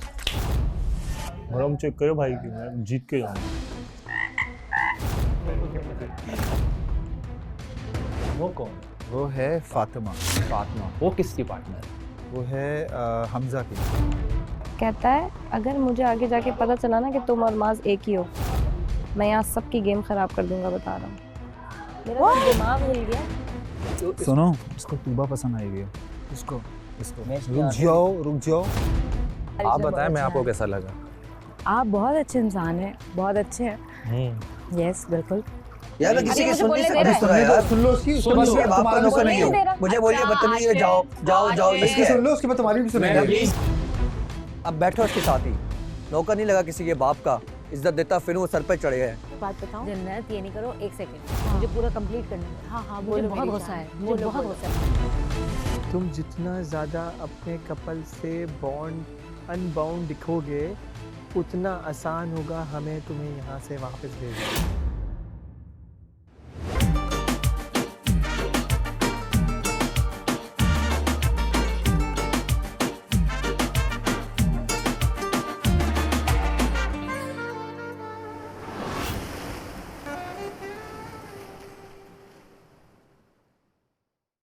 मैडम चेक करो भाई की, मैं जीत के जाऊंगा। वो कौन? वो है फातिमा। फातिमा, वो किसकी पार्टनर? वो है हमजा की। कहता है अगर मुझे आगे जाके पता चला ना कि तुम और माज एक ही हो, मैं यहाँ सबकी गेम खराब कर दूंगा, बता रहा हूँ। मेरा तो दिमाग हिल गया। सुनो, इसको तूबा पसंद आई है। इसको रुक जाओ। आप बताएं मैं आपको कैसा लगा? आप बहुत अच्छे इंसान हैं, बहुत अच्छे हैं। यस, बिल्कुल। यार मैं किसी की सुन नहीं सकता यार। सुन लो उसकी, सुन लो। बाप का नौकर नहीं हूं। मुझे बोलिए बदतमीजी है, जाओ इसकी सुन लो, उसके बाद तुम्हारी भी सुनेंगे। अब बैठो उसके साथ ही। नौकर नहीं लगा किसी के बाप का, इज्जत देता फिर वो सर पे चढ़ गए। बात बताऊं? जन्नत, ये नहीं करो, एक सेकंड, मुझे पूरा कंप्लीट करना है। हाँ, मुझे बहुत गुस्सा है, मुझे बहुत गुस्सा है। तुम जितना ज़्यादा अपने कपल से बॉन्ड अनबाउंड दिखोगे, उतना आसान होगा हमें तुम्हें यहाँ से वापस भेजना।